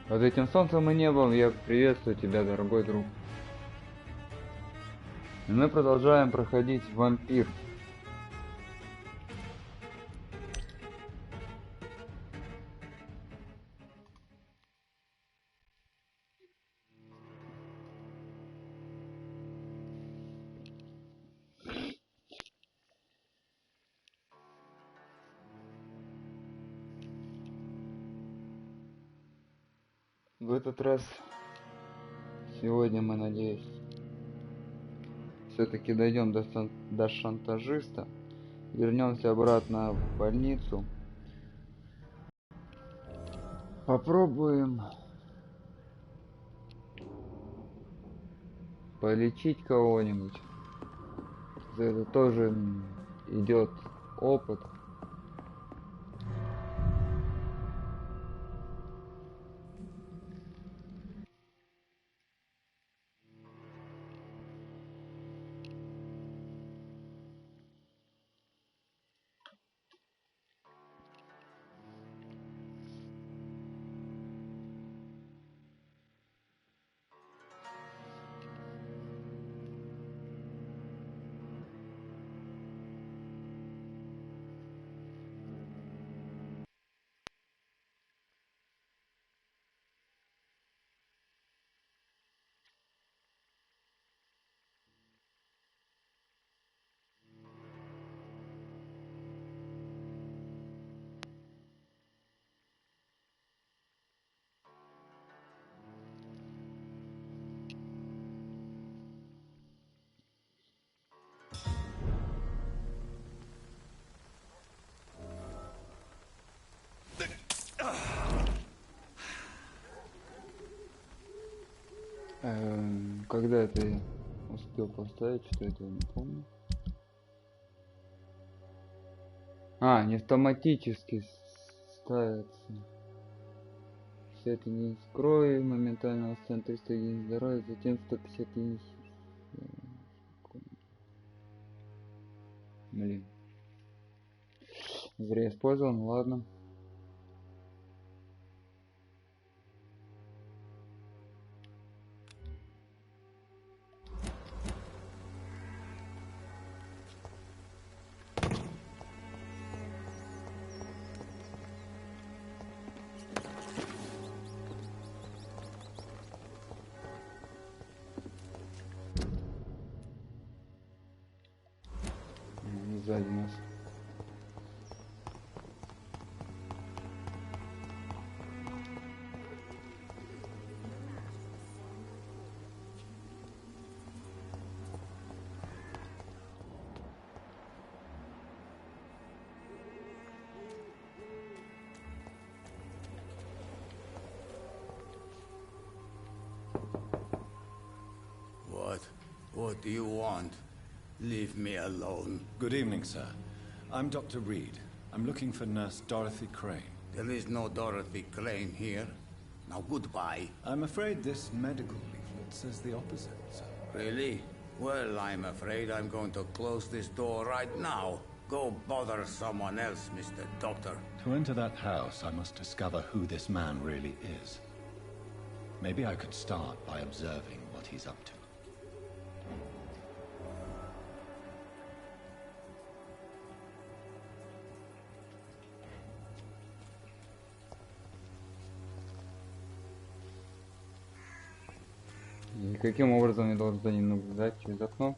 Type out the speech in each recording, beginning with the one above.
Под этим солнцем и небом я приветствую тебя, дорогой друг. И мы продолжаем проходить Вампир. В этот раз, сегодня мы, надеюсь, все-таки дойдем до шантажиста, вернемся обратно в больницу, попробуем полечить кого-нибудь. За это тоже идет опыт. Когда это я успел поставить, что это я не помню. Не автоматически ставится. Все это не скрой, моментально восстановит 300 единиц здоровья, затем 150 единиц. Блин. Зря использовал, ну ладно. Сзади нас. What do you want? Leave me alone. Good evening, sir. I'm Dr. Reed. I'm looking for Nurse Dorothy Crane. There is no Dorothy Crane here. Now goodbye. I'm afraid this medical leaflet says the opposite, sir. Really? Well, I'm afraid I'm going to close this door right now. Go bother someone else, Mr. Doctor. To enter that house, I must discover who this man really is. Maybe I could start by observing what he's up to. И каким образом я должен за ним наблюдать? Через окно?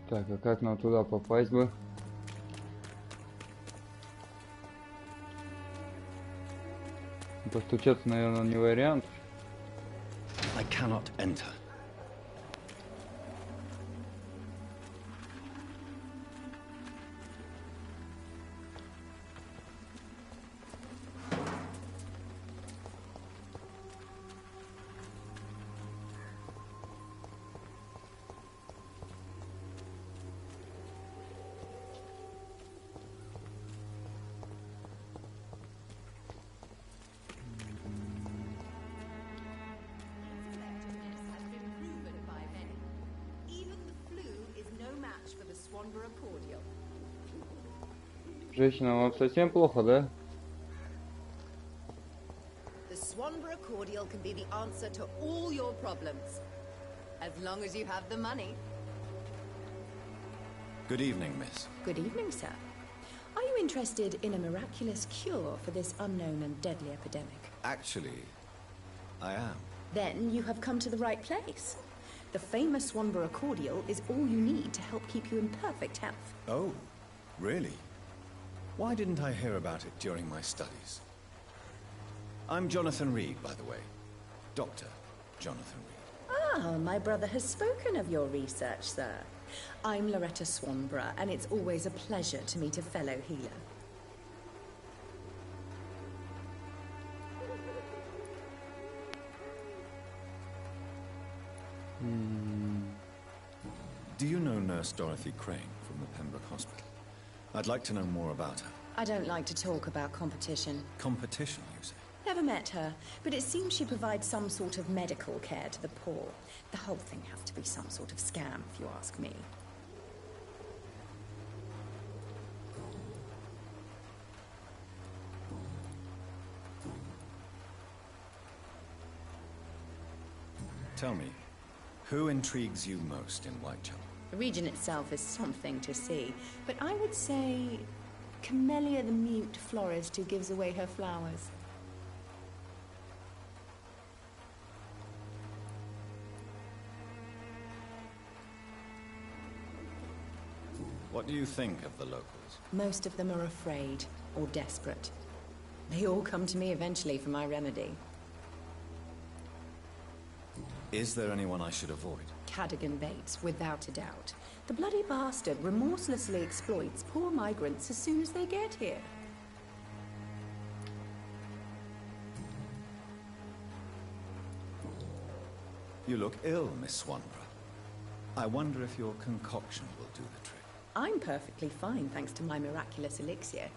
Так, а как нам туда попасть бы? Постучаться, наверное, не вариант. I cannot enter. Swanborough cordial. Женщина, вам совсем плохо, да? The Swanborough cordial can be the answer to all your problems. As long as you have the money. Good evening, miss. Good evening, sir. Are you interested in a miraculous cure for this unknown and deadly epidemic? Actually, I am. Then you have come to the right place. The famous Swanborough cordial is all you need to help keep you in perfect health. Oh, really? Why didn't I hear about it during my studies? I'm Jonathan Reed, by the way. Dr. Jonathan Reed. Ah, my brother has spoken of your research, sir. I'm Loretta Swanborough, and it's always a pleasure to meet a fellow healer. Do you know Nurse Dorothy Crane from the Pembroke Hospital? I'd like to know more about her. I don't like to talk about competition. Competition, you say? Never met her, but it seems she provides some sort of medical care to the poor. The whole thing has to be some sort of scam, if you ask me. Tell me, who intrigues you most in Whitechapel? The region itself is something to see, but I would say Camellia the mute florist who gives away her flowers. What do you think of the locals? Most of them are afraid or desperate. They all come to me eventually for my remedy. Is there anyone I should avoid? Cadogan Bates, without a doubt. The bloody bastard remorselessly exploits poor migrants as soon as they get here. You look ill, Miss Swanborough. I wonder if your concoction will do the trick. I'm perfectly fine, thanks to my miraculous elixir.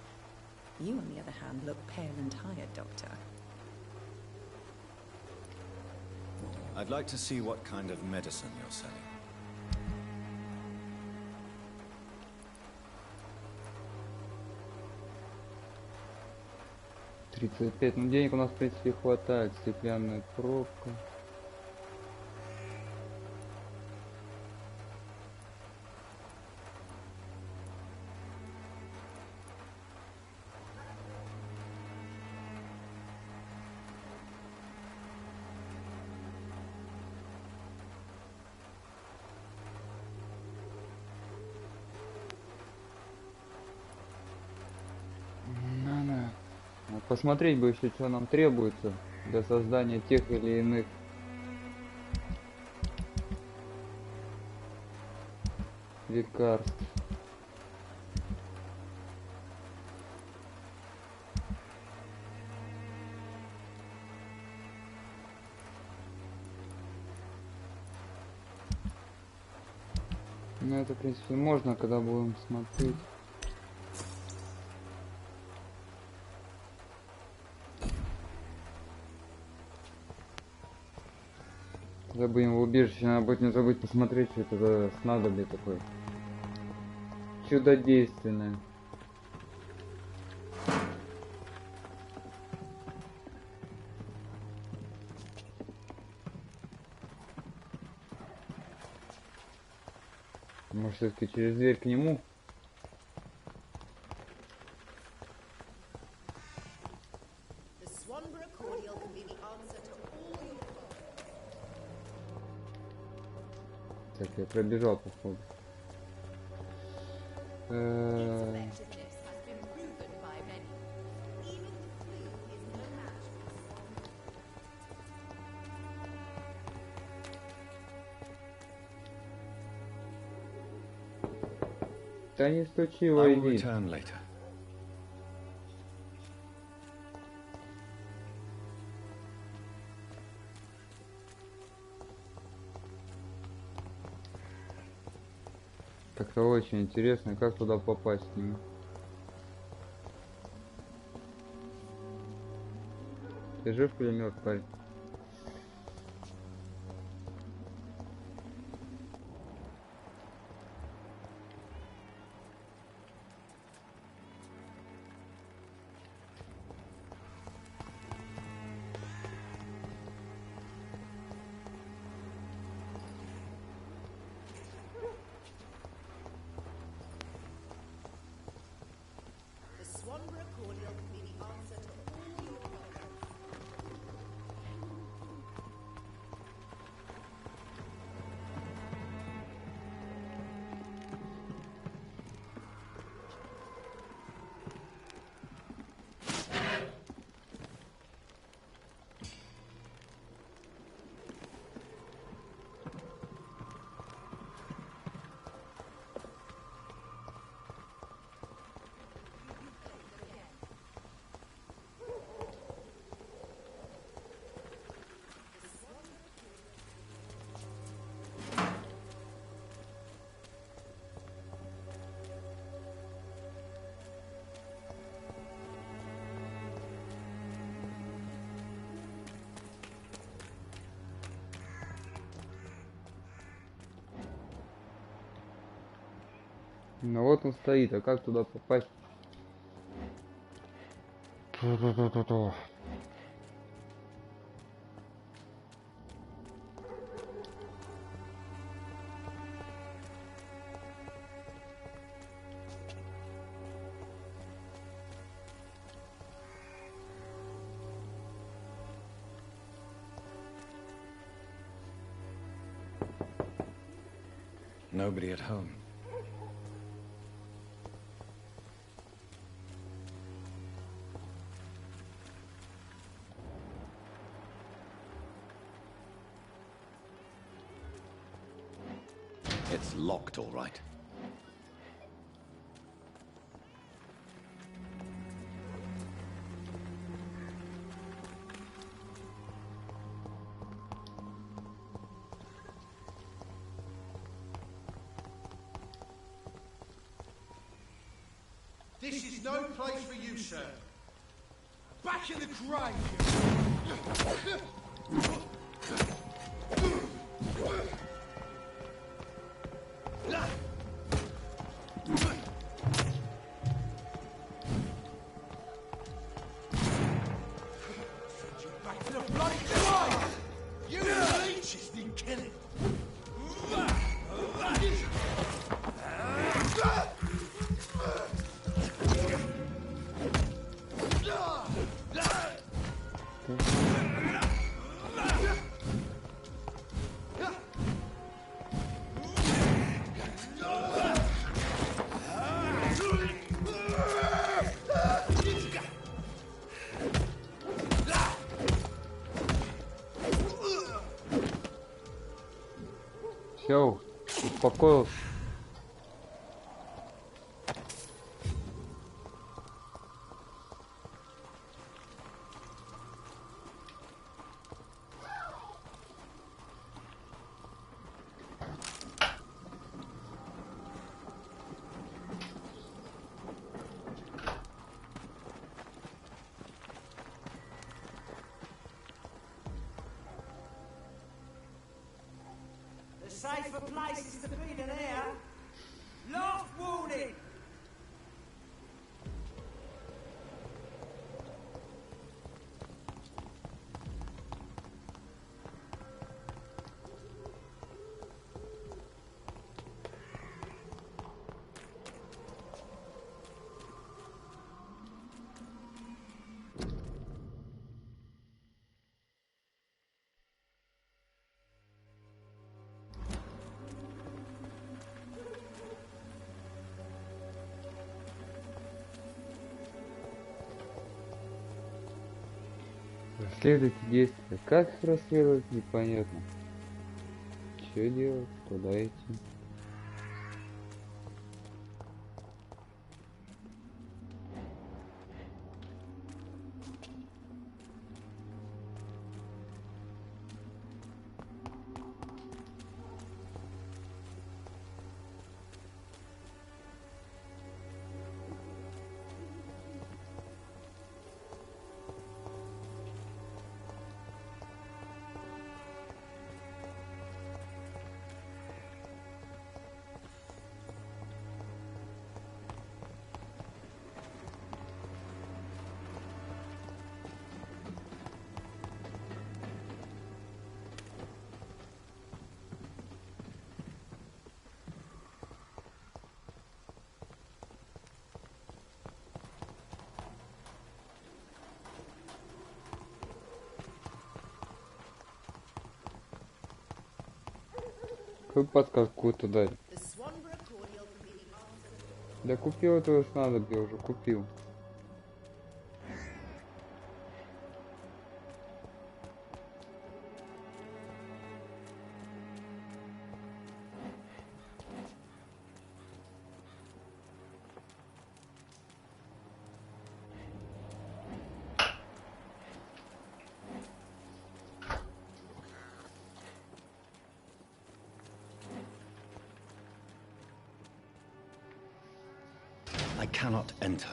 You, on the other hand, look pale and tired, Doctor. I'd like to see what kind of medicine you're selling. $35. Ну, денег у нас, в принципе, хватает. Стеклянная пробка. Посмотреть бы еще, что нам требуется для создания тех или иных лекарств. Ну это, в принципе, можно, когда будем смотреть. Когда будем в убежище, надо будет не забыть посмотреть, что это за снадобье такое чудодейственное. Может, все-таки через дверь к нему? Так, я пробежал, походу. Да не стучи, войди. Как-то очень интересно, как туда попасть к нему. Ты жив или мертв, парень? Ну вот он стоит, а как туда попасть? Ту-ту-ту-ту-ту. Nobody at home. It's locked, all right. This is no place for you, sir. Back in the grave, you... Back to the bloody grave! You leeches didn't kill him! Все, успокоился. The safer places to be than here. Last warning! Расследуйте действия. Как их расследовать, непонятно. Что делать? Куда идти? Какой подсказку какую-то дали? Да купил этого снадобья, уже купил. I cannot enter.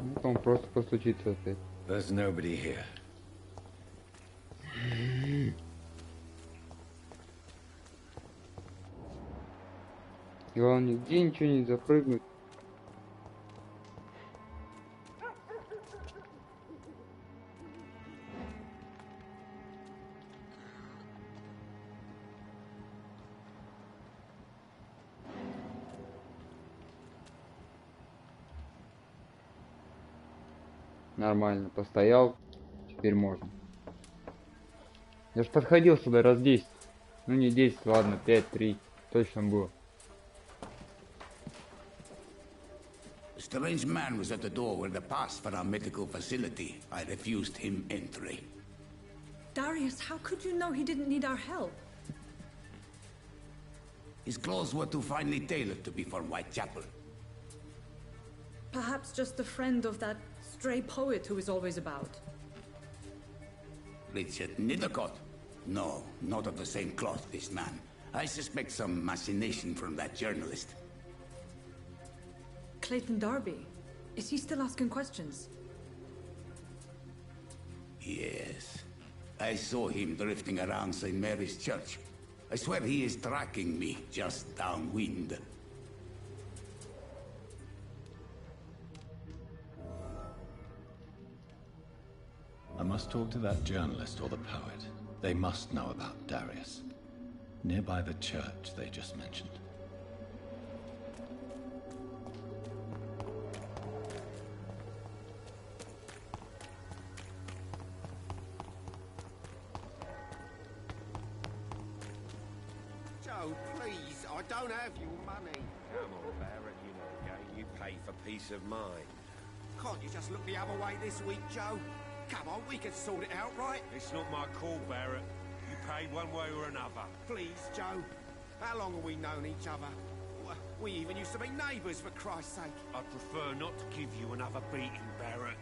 Ну, то он просто постучится опять. There's nobody here. Главное, нигде ничего не запрыгнуть. Нормально, постоял, теперь можно. Я ж подходил сюда раз 10. Ну не 10, ладно, 5-3. Точно было. A strange man was at the door with a pass for our medical facility. I refused him entry. Darius, how could you know he didn't need our help? His clothes were too finely tailored to be for Whitechapel. Perhaps just a friend of that stray poet who is always about. Richard Nithercott? No, not of the same cloth, this man. I suspect some machination from that journalist. Clayton Darby. Is he still asking questions? Yes. I saw him drifting around St. Mary's Church. I swear he is tracking me just downwind. I must talk to that journalist or the poet. They must know about Darius. Nearby the church they just mentioned. Joe, please, I don't have your money. Come on, Barrett, you know the game. You pay for peace of mind. Can't you just look the other way this week, Joe? Come on, we can sort it out, right? It's not my call, Barrett. You pay one way or another. Please, Joe. How long have we known each other? We even used to be neighbours, for Christ's sake. I'd prefer not to give you another beating, Barrett.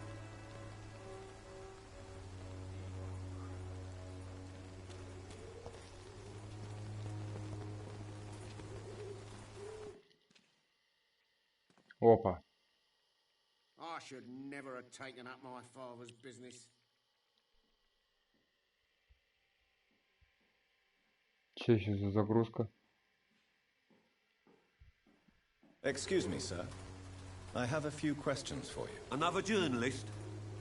Опа. I should never have taken up my father's business. Че еще за загрузка? Excuse me, sir. I have a few questions for you. Another journalist?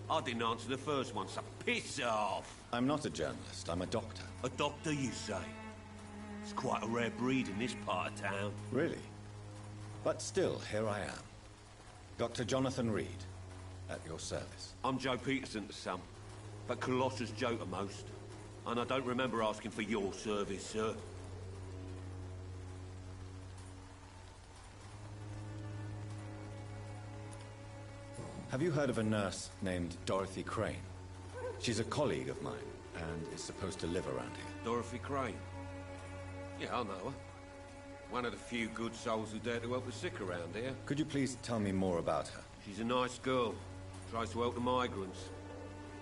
I didn't answer the first one, so piss off! I'm not a journalist, I'm a doctor. A doctor, you say? It's quite a rare breed in this part of town. Really? But still, here I am. Dr. Jonathan Reed, at your service. I'm Joe Peterson to some, but Colossus Joe to most. And I don't remember asking for your service, sir. Have you heard of a nurse named Dorothy Crane? She's a colleague of mine, and is supposed to live around here. Dorothy Crane? Yeah, I know her. One of the few good souls who dare to help the sick around here. Could you please tell me more about her? She's a nice girl. Tries to help the migrants.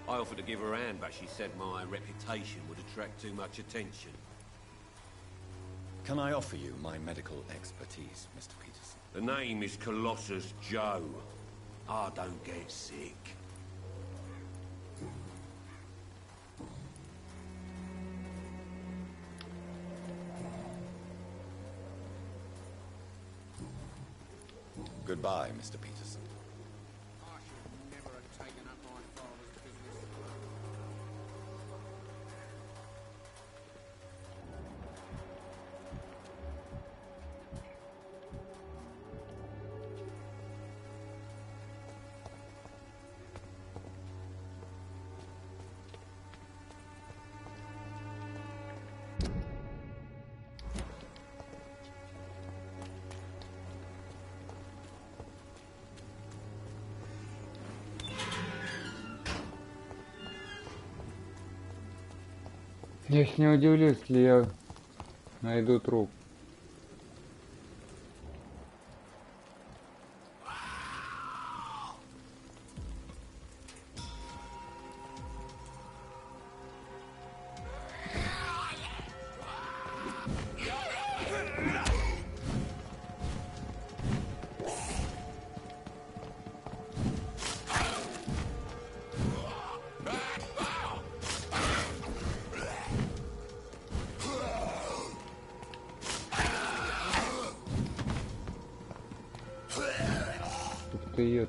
I offered to give her a hand, but she said my reputation would attract too much attention. Can I offer you my medical expertise, Mr. Peterson? The name is Colossus Joe. I don't get sick. Goodbye, Mr. Peterson. I should never have taken up my father's business. Я ж не удивлюсь, если я найду труп. ты ее.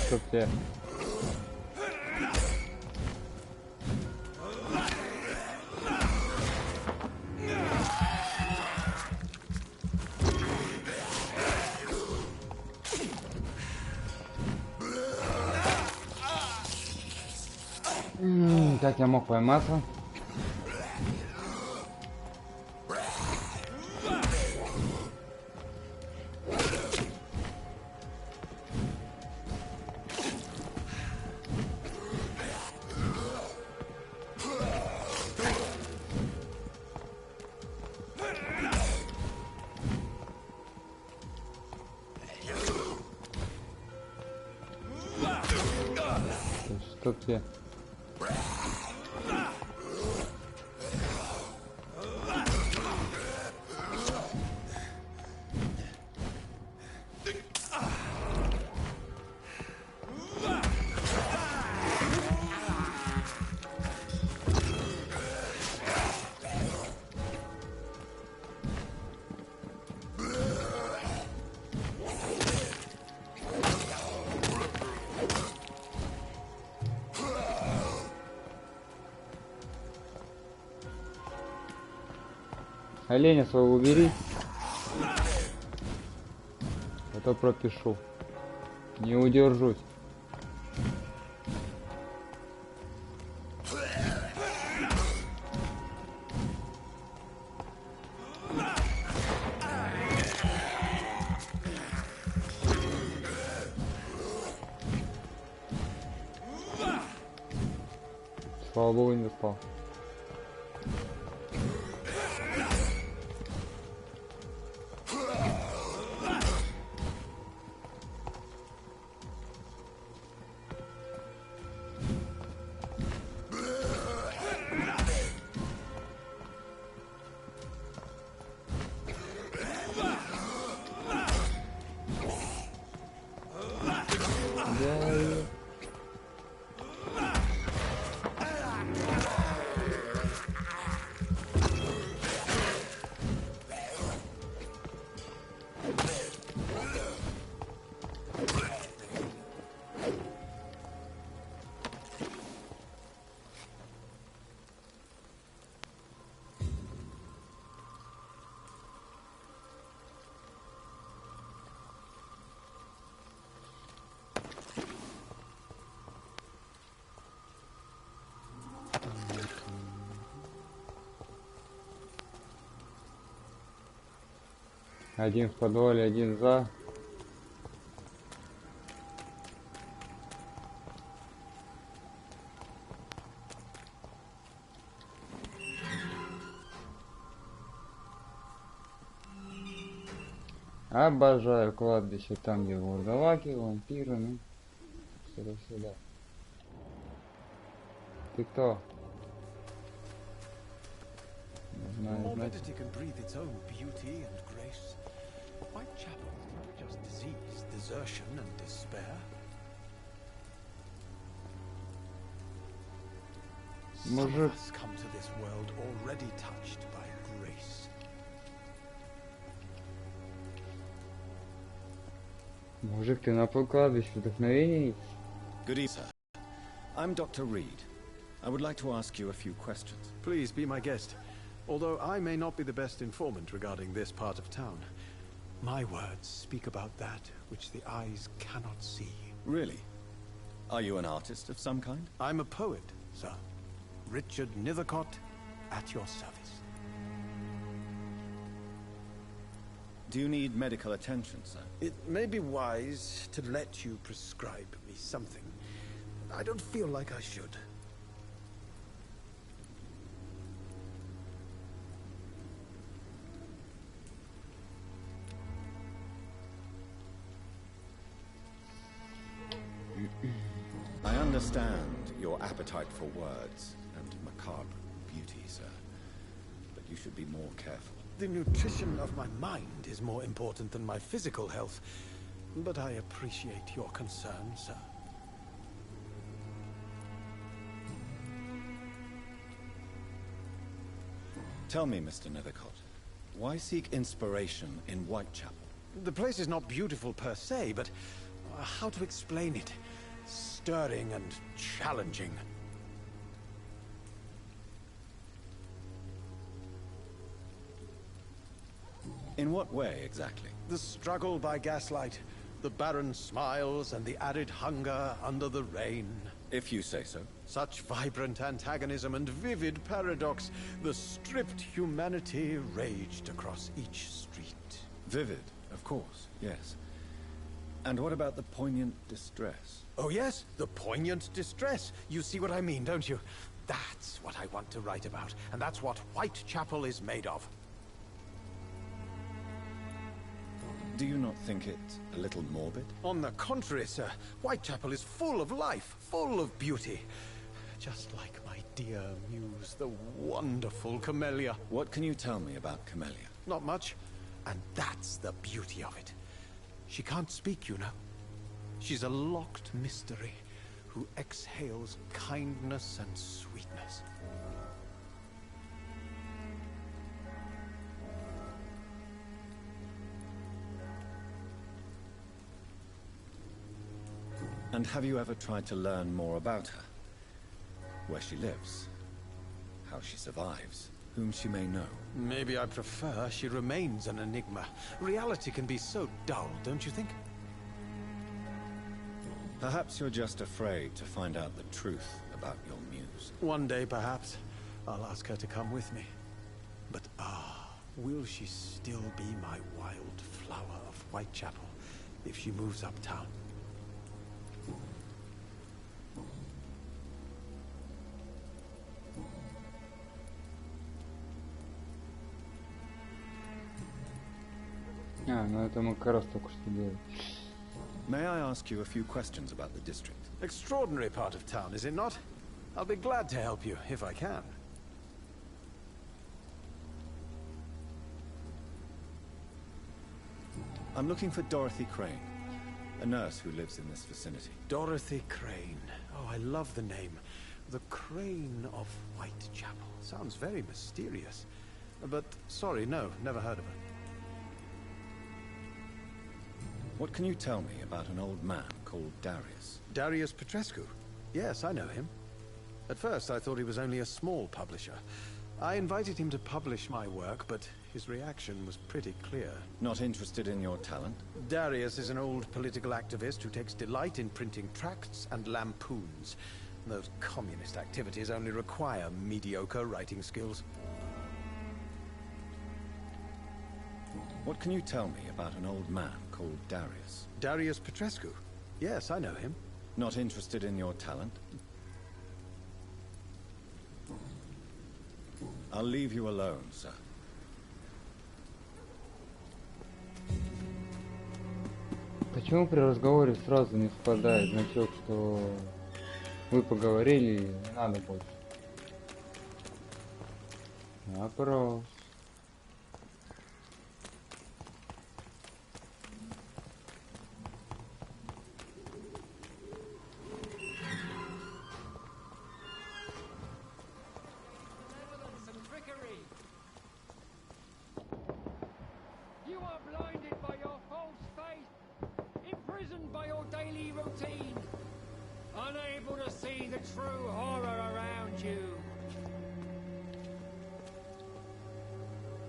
Чтоб тебя. Как я мог пойматься? Что тебе? Оленя своего убери. А то пропишу. Не удержусь. Слава богу, не достал. Один в подвале, один за. Обожаю кладбище, там где вурдалаки, вампиры, ну, сюда. Ты кто? Не знаю, значит. Whitechapel, just disease, desertion, and despair. Some of us come to this world already touched by grace. Мужик, ты на кладбище вдохновение? Good evening, sir. I'm Dr. Reed. I would like to ask you a few questions. Please be my guest. Although I may not be the best informant regarding this part of town, my words speak about that which the eyes cannot see. Really? Are you an artist of some kind? I'm a poet, sir. Richard Nethercott, at your service. Do you need medical attention, sir? It may be wise to let you prescribe me something. I don't feel like I should. understand your appetite for words and macabre beauty, sir. But you should be more careful. The nutrition of my mind is more important than my physical health. But I appreciate your concern, sir. Tell me, Mr. Nethercott, why seek inspiration in Whitechapel? The place is not beautiful per se, but how to explain it? Stirring and challenging. In what way, exactly? The struggle by gaslight, the barren smiles, and the added hunger under the rain. If you say so. Such vibrant antagonism and vivid paradox. The stripped humanity raged across each street. Vivid, of course, yes. And what about the poignant distress? Oh yes, the poignant distress. You see what I mean, don't you? That's what I want to write about, and that's what Whitechapel is made of. Do you not think it a little morbid? On the contrary, sir. Whitechapel is full of life, full of beauty. Just like my dear muse, the wonderful Camellia. What can you tell me about Camellia? Not much. And that's the beauty of it. She can't speak, you know. She's a locked mystery who exhales kindness and sweetness. And have you ever tried to learn more about her? Where she lives? How she survives? Whom she may know? Maybe I prefer she remains an enigma. Reality can be so dull, don't you think? Perhaps you're just afraid to find out the truth about your muse. One day, perhaps, I'll ask her to come with me. But will she still be my wild flower of Whitechapel if she moves uptown? Ну это мы как раз только что делали. May I ask you a few questions about the district? Extraordinary part of town, is it not? I'll be glad to help you, if I can. I'm looking for Dorothy Crane, a nurse who lives in this vicinity. Dorothy Crane. Oh, I love the name. The Crane of Whitechapel. Sounds very mysterious. But, sorry, no, never heard of her. What can you tell me about an old man called Darius? Darius Petrescu? Yes, I know him. At first, I thought he was only a small publisher. I invited him to publish my work, but his reaction was pretty clear. Not interested in your talent? Darius is an old political activist who takes delight in printing tracts and lampoons. Those communist activities only require mediocre writing skills. What can you tell me about an old man called Darius? Darius Petrescu? Yes, I know him. Not interested in your talent? I'll leave you alone, sir. Почему при разговоре сразу не спадает значок, что вы поговорили и не надо больше? Вопрос.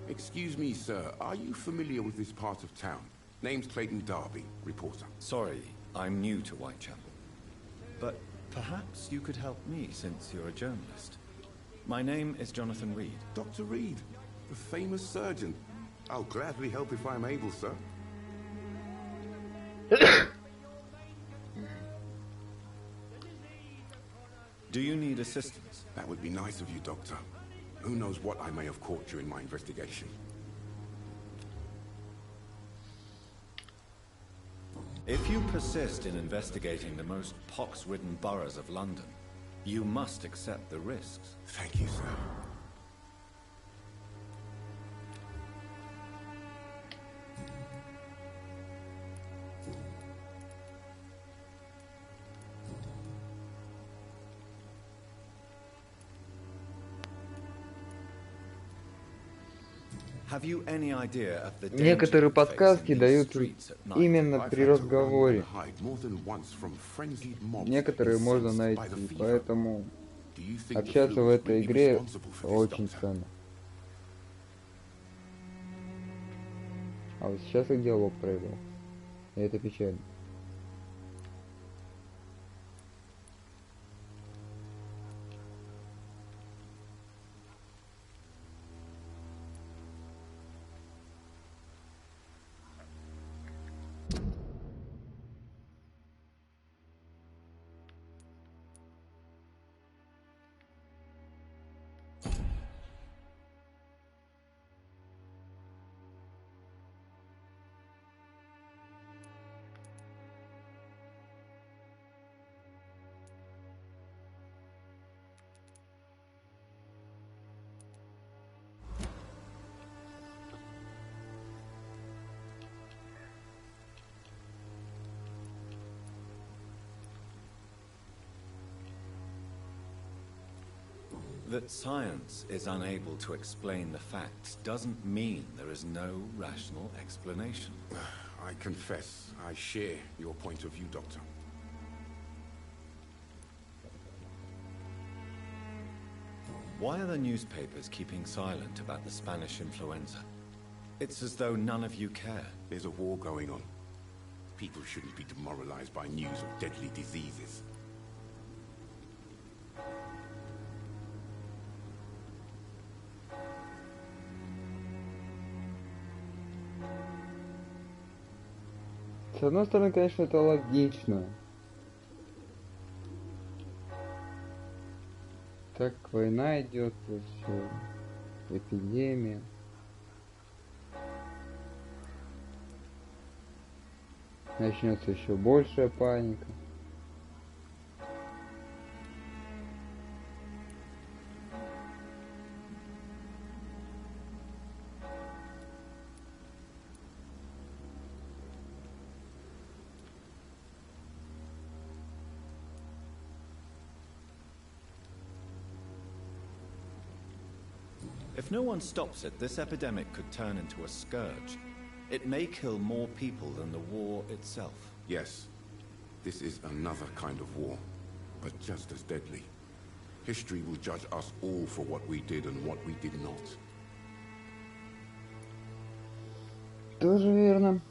Excuse me, sir. Are you familiar with this part of town? Name's Clayton Darby, reporter. Sorry, I'm new to Whitechapel. But perhaps you could help me, since you're a journalist. My name is Jonathan Reed. Dr. Reed, the famous surgeon. I'll gladly help if I'm able, sir. Do you need assistance? That would be nice of you, Doctor. Who knows what I may have caught during my investigation. If you persist in investigating the most pox-ridden boroughs of London, you must accept the risks. Thank you, sir. Have you any idea of the Некоторые подсказки дают именно I've при had to run and разговоре. hide more than once from frenzied mobs Некоторые можно incensed by the найти, fever. поэтому Do you think the общаться flu в is этой really игре responsible for this, очень Doctor? ценно. А вот сейчас их диалог проявил. И это печально. That science is unable to explain the facts doesn't mean there is no rational explanation. I confess, I share your point of view, Doctor. Why are the newspapers keeping silent about the Spanish influenza? It's as though none of you care. There's a war going on. People shouldn't be demoralized by news of deadly diseases. С одной стороны, конечно, это логично. Так война идет, все, эпидемия. Начнется еще большая паника. If no one stops it, this epidemic could turn into a scourge. It may kill more people than the war itself. Yes, this is another kind of war, but just as deadly. History will judge us all for what we did and what we did not. Тоже верно.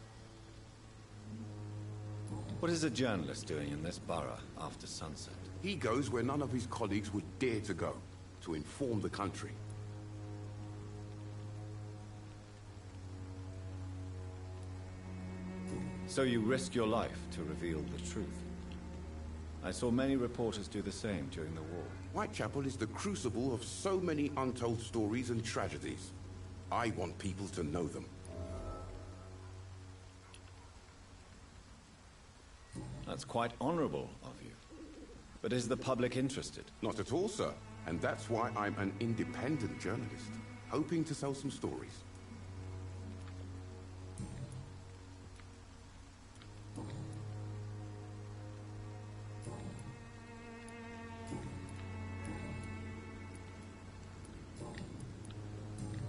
What is a journalist doing in this borough after sunset? He goes where none of his colleagues would dare to go, to inform the country. So you risk your life to reveal the truth. I saw many reporters do the same during the war. Whitechapel is the crucible of so many untold stories and tragedies. I want people to know them. That's quite honorable of you. But is the public interested? Not at all, sir. And that's why I'm an independent journalist, hoping to sell some stories.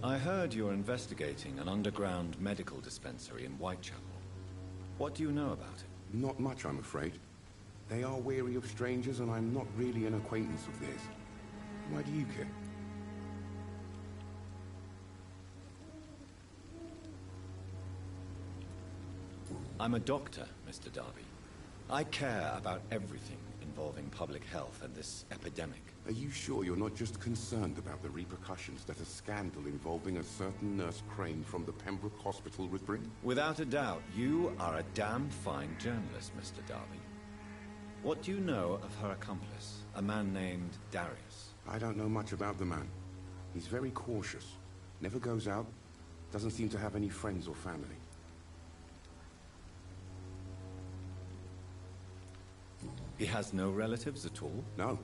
I heard you're investigating an underground medical dispensary in Whitechapel. What do you know about it? Not much, I'm afraid. They are wary of strangers, and I'm not really an acquaintance of theirs. Why do you care? I'm a doctor, Mr. Darby. I care about everything involving public health and this epidemic. Are you sure you're not just concerned about the repercussions that a scandal involving a certain Nurse Crane from the Pembroke Hospital would bring? Without a doubt, you are a damn fine journalist, Mr. Darby. What do you know of her accomplice, a man named Darius? I don't know much about the man. He's very cautious. Never goes out. Doesn't seem to have any friends or family. He has no relatives at all? No,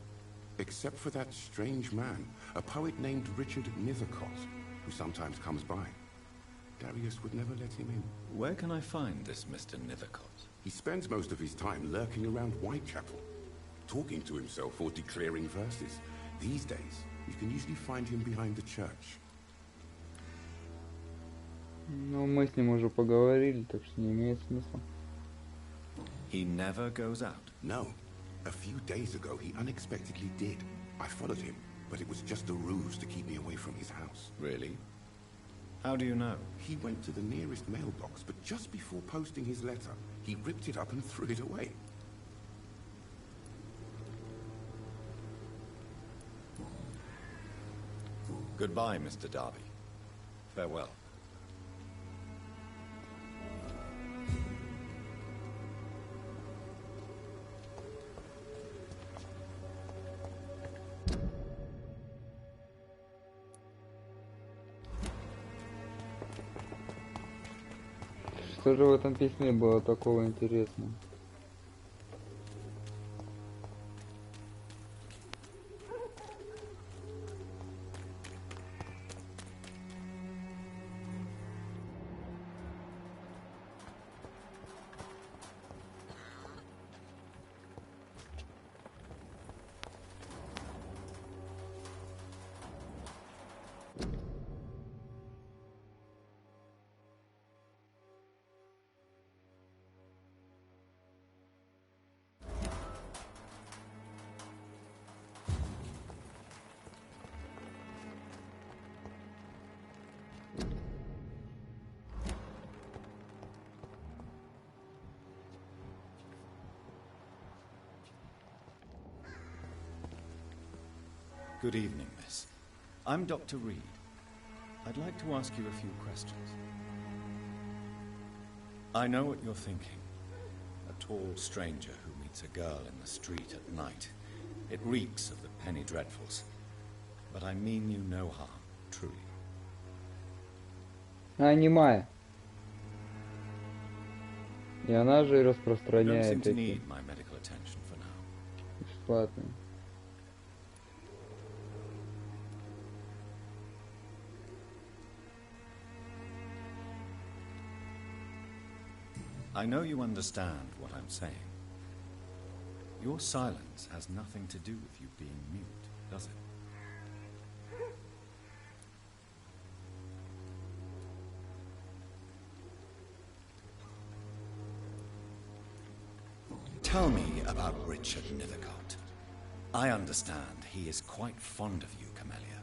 except for that strange man, a poet named Richard Nethercott, who sometimes comes by. Darius would never let him in. Where can I find this Mr. Nethercott? He spends most of his time lurking around Whitechapel, talking to himself or declaring verses. These days, you can usually find him behind the church. Ну, мы с ним уже поговорили, так что не имеет смысла. He never goes out? No. A few days ago, he unexpectedly did. I followed him, but it was just a ruse to keep me away from his house. Really? How do you know? He went to the nearest mailbox, but just before posting his letter, he ripped it up and threw it away. Goodbye, Mr. Darby. Farewell. Что же в этом письме было такого интересного? Good evening, miss. I'm Dr. Reed. I'd like to ask you a few questions. I know what you're thinking. A tall stranger who meets a girl in the street at night. It reeks of the penny dreadfuls. But I mean you no harm, truly. Аниме. И она же и You don't seem распространяет to эти need my medical attention for now. бесплатные. I know you understand what I'm saying. Your silence has nothing to do with you being mute, does it? Tell me about Richard Nethercott. I understand he is quite fond of you, Camellia.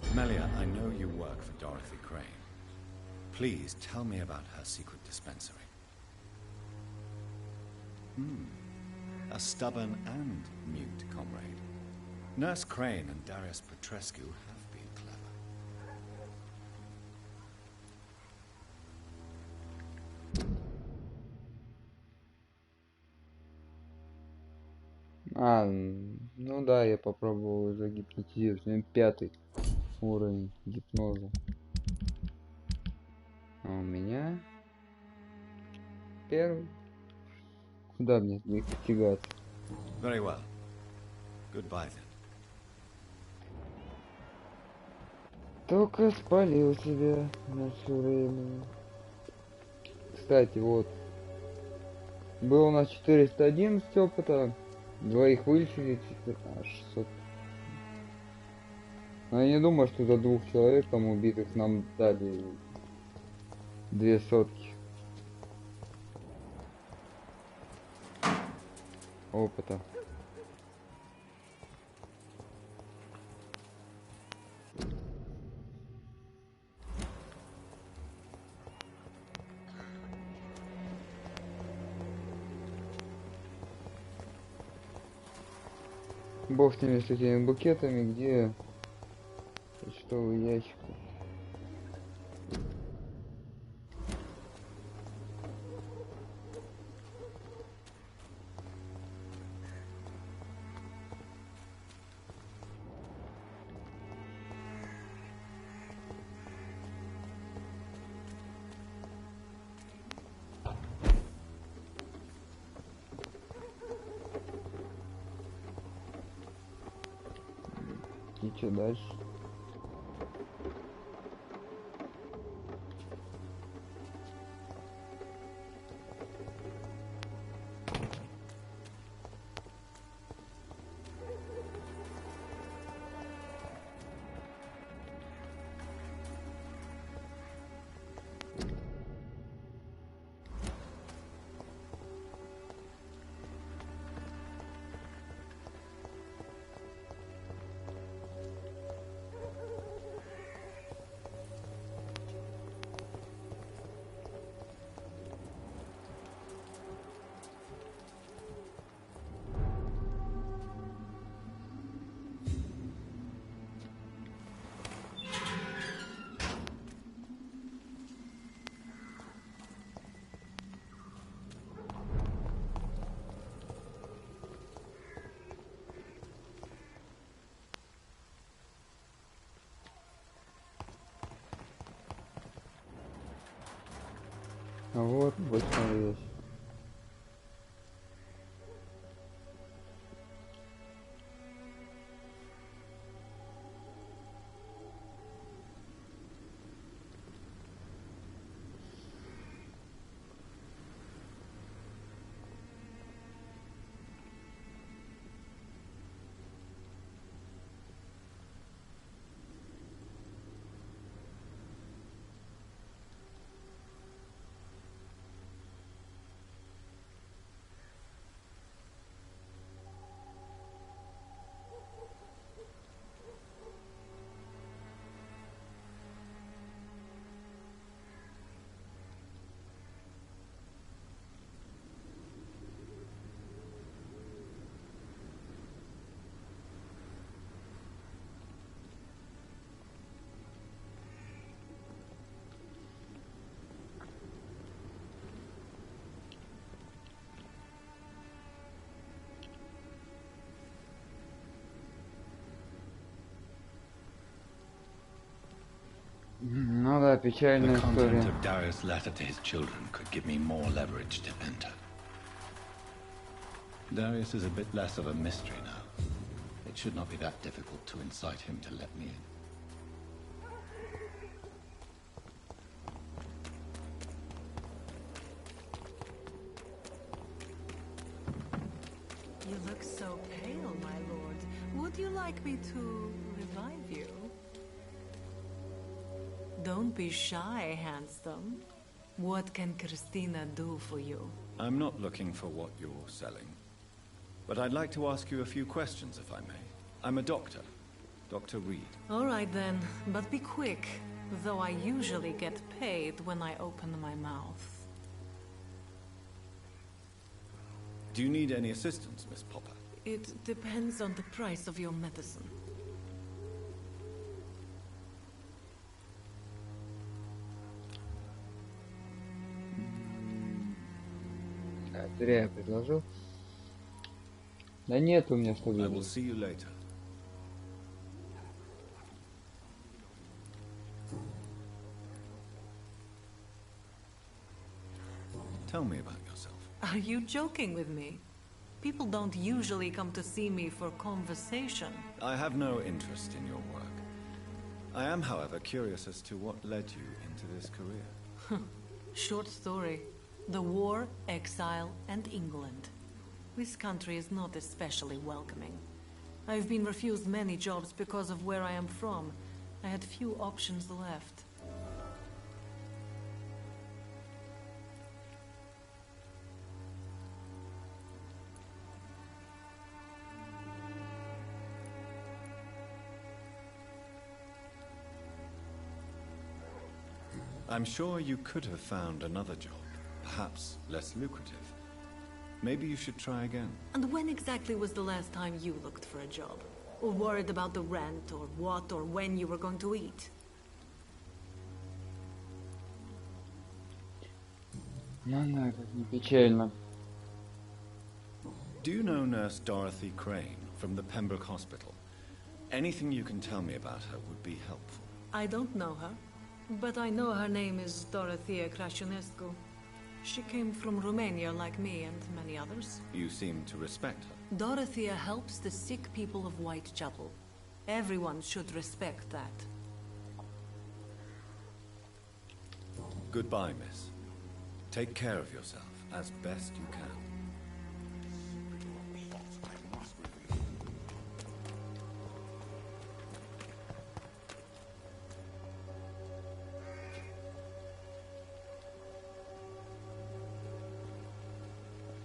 Camellia, I know you work for Dorothy Crane. Please tell me about her secret dispensary. A stubborn and mute comrade. Nurse Crane and Darius Petrescu have been clever. Ну да, я попробовал загипнотизировать. У меня 5-й уровень гипноза. А у меня 1-й. Куда мне их тягаться? Very well. Goodbye then. Только спалил себя на все время. Кстати, вот. Было у нас 411 опыта. Двоих вылечили, 600. Но я не думаю, что за 2 человек там убитых нам дали 2 сотки опыта. Бог с ними, с этими букетами, где почтовый ящик. И что дальше? Вот, больше вещь. Ну да, печальная The история. content of Darius' letter to his children could give me more leverage to enter. Darius is a bit less of a mystery now. It should not be that difficult to incite him to let me in. You look so pale, my lord. Would you like me to revive you? Don't be shy, handsome. What can Christina do for you? I'm not looking for what you're selling. But I'd like to ask you a few questions, if I may. I'm a doctor. Dr. Reed. All right then, but be quick. Though I usually get paid when I open my mouth. Do you need any assistance, Miss Popper? It depends on the price of your medicine. Зря я предложил. Да нет у меня I will стабильности. see you later. Tell me about yourself. Are you joking with me? People don't usually come to see me for conversation. I have no interest in your work. I am, however, curious as to what led you into this career. Short story. The war, exile, and England. This country is not especially welcoming. I've been refused many jobs because of where I am from. I had few options left. I'm sure you could have found another job, perhaps less lucrative. Maybe you should try again. And when exactly was the last time you looked for a job? Or worried about the rent, or what, or when you were going to eat? Ну, как не печально. Do you know Nurse Dorothy Crane from the Pembroke Hospital? Anything you can tell me about her would be helpful. I don't know her, but I know her name is Dorothea Crăciunescu. She came from Romania like me and many others. You seem to respect her. Dorothea helps the sick people of Whitechapel. Everyone should respect that. Goodbye, miss. Take care of yourself as best you can.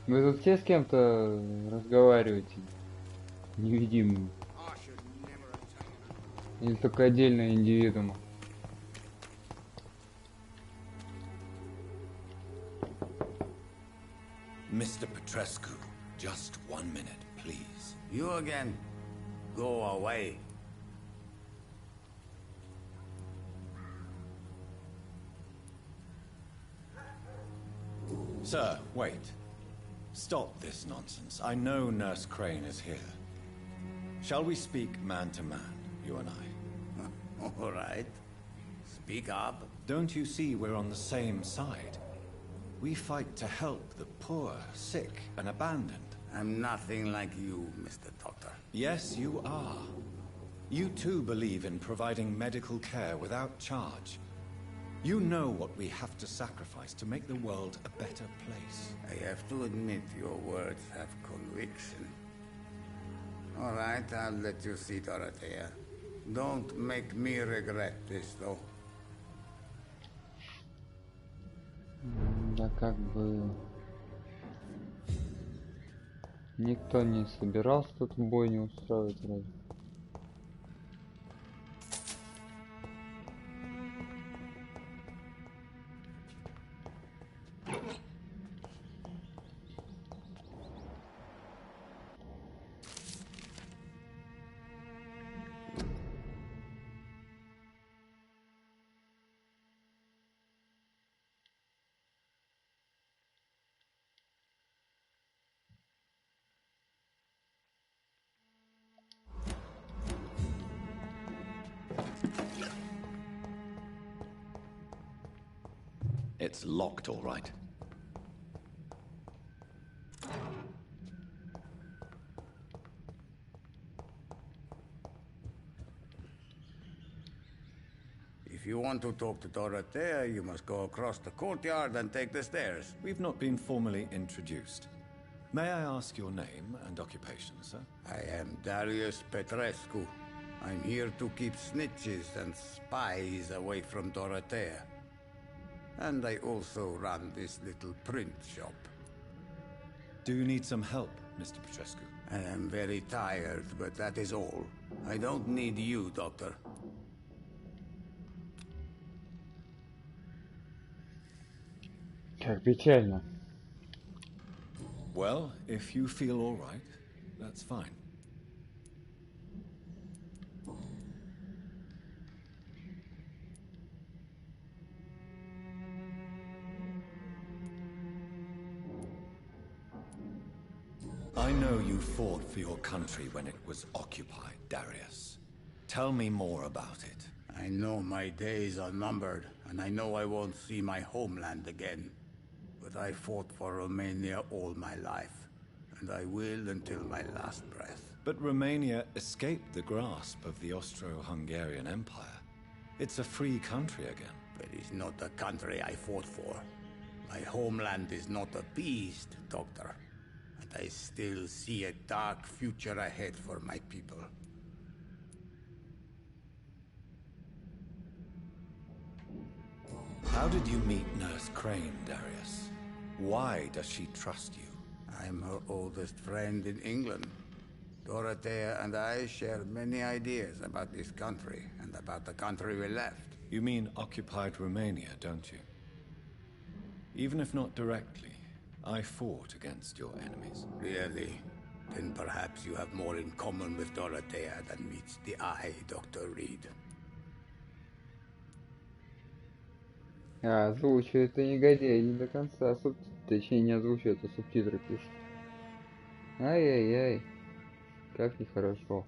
Вы тут все с кем-то разговариваете? Невидимым. Или только отдельные индивидуумы? Mr. Petrescu, just 1 minute, please. You again? Go away. Sir, wait. Stop this nonsense. I know Nurse Crane is here. Shall we speak man to man, you and I? All right. Speak up. Don't you see we're on the same side? We fight to help the poor, sick, and abandoned. I'm nothing like you, Mr. Doctor. Yes, you are. You too believe in providing medical care without charge. You know what we have to sacrifice to make the world a better place. I have to admit your words have conviction. All right, I'll let you see Dorothea. Don't make me regret this, though. Да как бы... Никто не собирался тут бойню устраивать разве? It's locked, all right. If you want to talk to Dorothea, you must go across the courtyard and take the stairs. We've not been formally introduced. May I ask your name and occupation, sir? I am Darius Petrescu. I'm here to keep snitches and spies away from Dorothea. And I also run this little print shop. Do you need some help, Mr. Petrescu? I am very tired, but that is all. I don't need you, Doctor. Как печально. Well, if you feel all right, that's fine. I know you fought for your country when it was occupied, Darius. Tell me more about it. I know my days are numbered, and I know I won't see my homeland again. But I fought for Romania all my life, and I will until my last breath. But Romania escaped the grasp of the Austro-Hungarian Empire. It's a free country again. But it's not the country I fought for. My homeland is not appeased, Doctor. And I still see a dark future ahead for my people. How did you meet Nurse Crane, Darius? Why does she trust you? I'm her oldest friend in England. Dorothea and I share many ideas about this country and about the country we left. You mean occupied Romania, don't you? Even if not directly, I fought against your enemies. Really? Then perhaps you have more in common with Dorothea than meets the eye, Dr. Reed. А, озвучивает это негодяй не до конца. Точнее, не озвучивает, а субтитры пишет. Ай-яй-яй. Как нехорошо.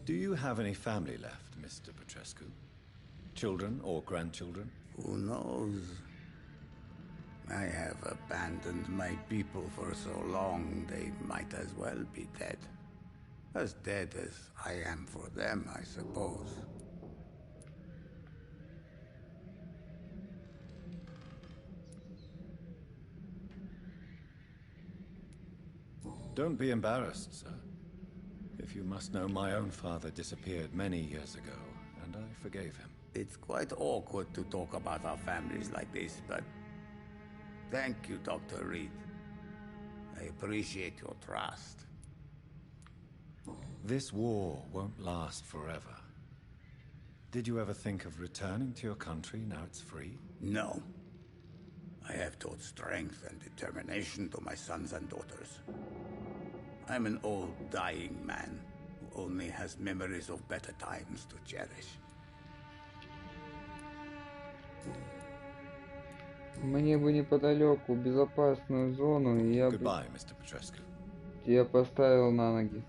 Do you have any family left, Mr. Petrescu? Children or grandchildren? Who knows? I have abandoned my people for so long, they might as well be dead. As dead as I am for them, I suppose. Don't be embarrassed, sir. If you must know, my own father disappeared many years ago, and I forgave him. It's quite awkward to talk about our families like this, but thank you, Dr. Reed. I appreciate your trust. This war won't last forever. Did you ever think of returning to your country now it's free? No. I have taught strength and determination to my sons and daughters. I'm an old, dying man who only has memories of better times to cherish. Мне бы неподалеку безопасную зону, и я бы Goodbye, Mr. Petrescu. тебя поставил на ноги.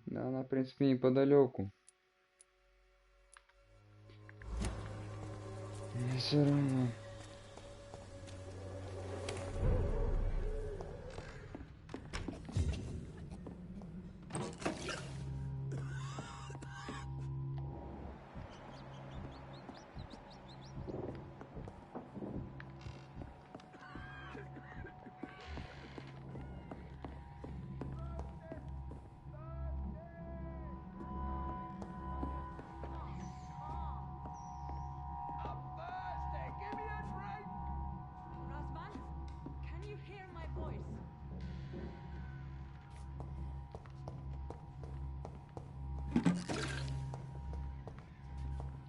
Да, она, в принципе, неподалеку. Но все равно.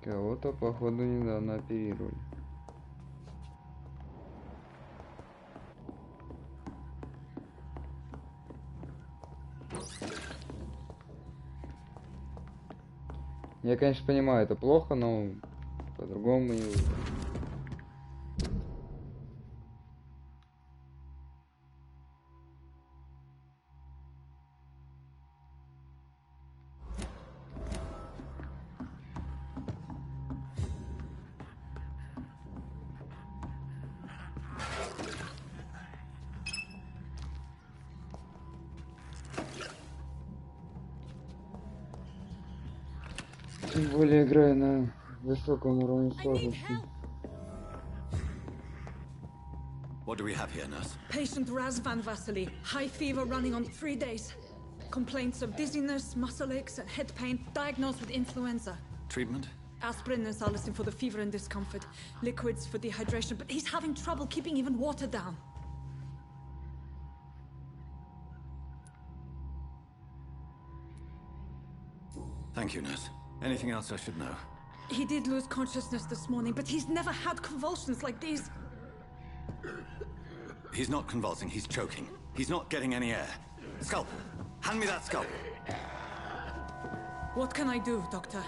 Кого-то, походу, недавно оперировали. Я, конечно, понимаю, это плохо, но по-другому не выйдет. Тем более играю на высоком уровне сложности. What do we have here, nurse? Patient Razvan Vasily. High fever running on 3 days. Complaints of dizziness, muscle aches, and head pain. Diagnosed with influenza. Treatment? Aspirin and salicin for the fever and discomfort. Liquids for dehydration, but he's having trouble keeping even water down. Thank you, nurse. Anything else I should know? He did lose consciousness this morning, but he's never had convulsions like these. He's not convulsing, he's choking. He's not getting any air. Scalpel! Hand me that scalpel! What can I do, Doctor?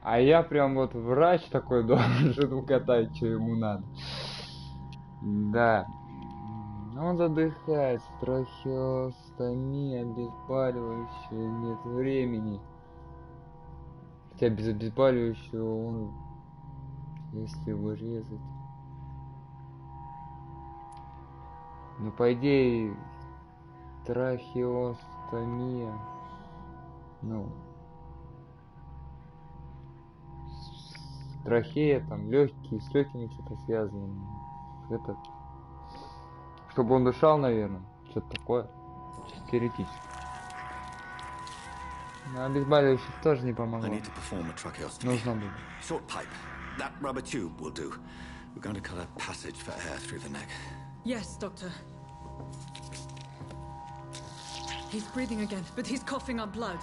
А я прям вот врач такой должен угадать, что ему надо. Да. Он задыхается, трахеостомия, обезболивающее, нет времени. Хотя без обезболивающего он, если его резать. Ну, по идее, трахеостомия, ну, трахея, там, легкие, с легкими что-то связано. Это, чтобы он дышал, наверное, что-то такое, чисто теоретически. Но обезболивающих тоже не помогло. Нужно было. Short pipe. That rubber tube will do. We're going to cut a passage for air through the neck. Yes, Doctor. He's breathing again, but he's coughing up blood.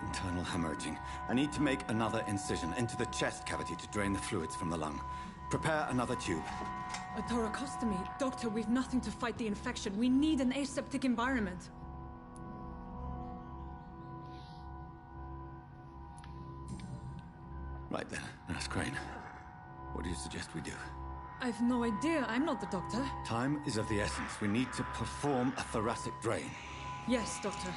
Internal hemorrhaging. I need to make another incision into the chest cavity to drain the fluids from the lung. Prepare another tube. A thoracostomy. Doctor, we've nothing to fight the infection. We need an aseptic environment. Right then, Nurse Crane. What do you suggest we do? I've no idea. I'm not the doctor. Time is of the essence. We need to perform a thoracic drain. Yes, Doctor.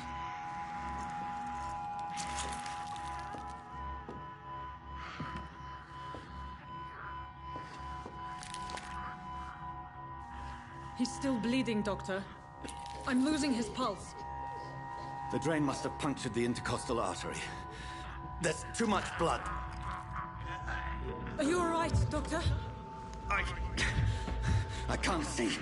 He's still bleeding, Doctor. I'm losing his pulse. The drain must have punctured the intercostal artery. There's too much blood. Are you all right, Doctor? I can't see.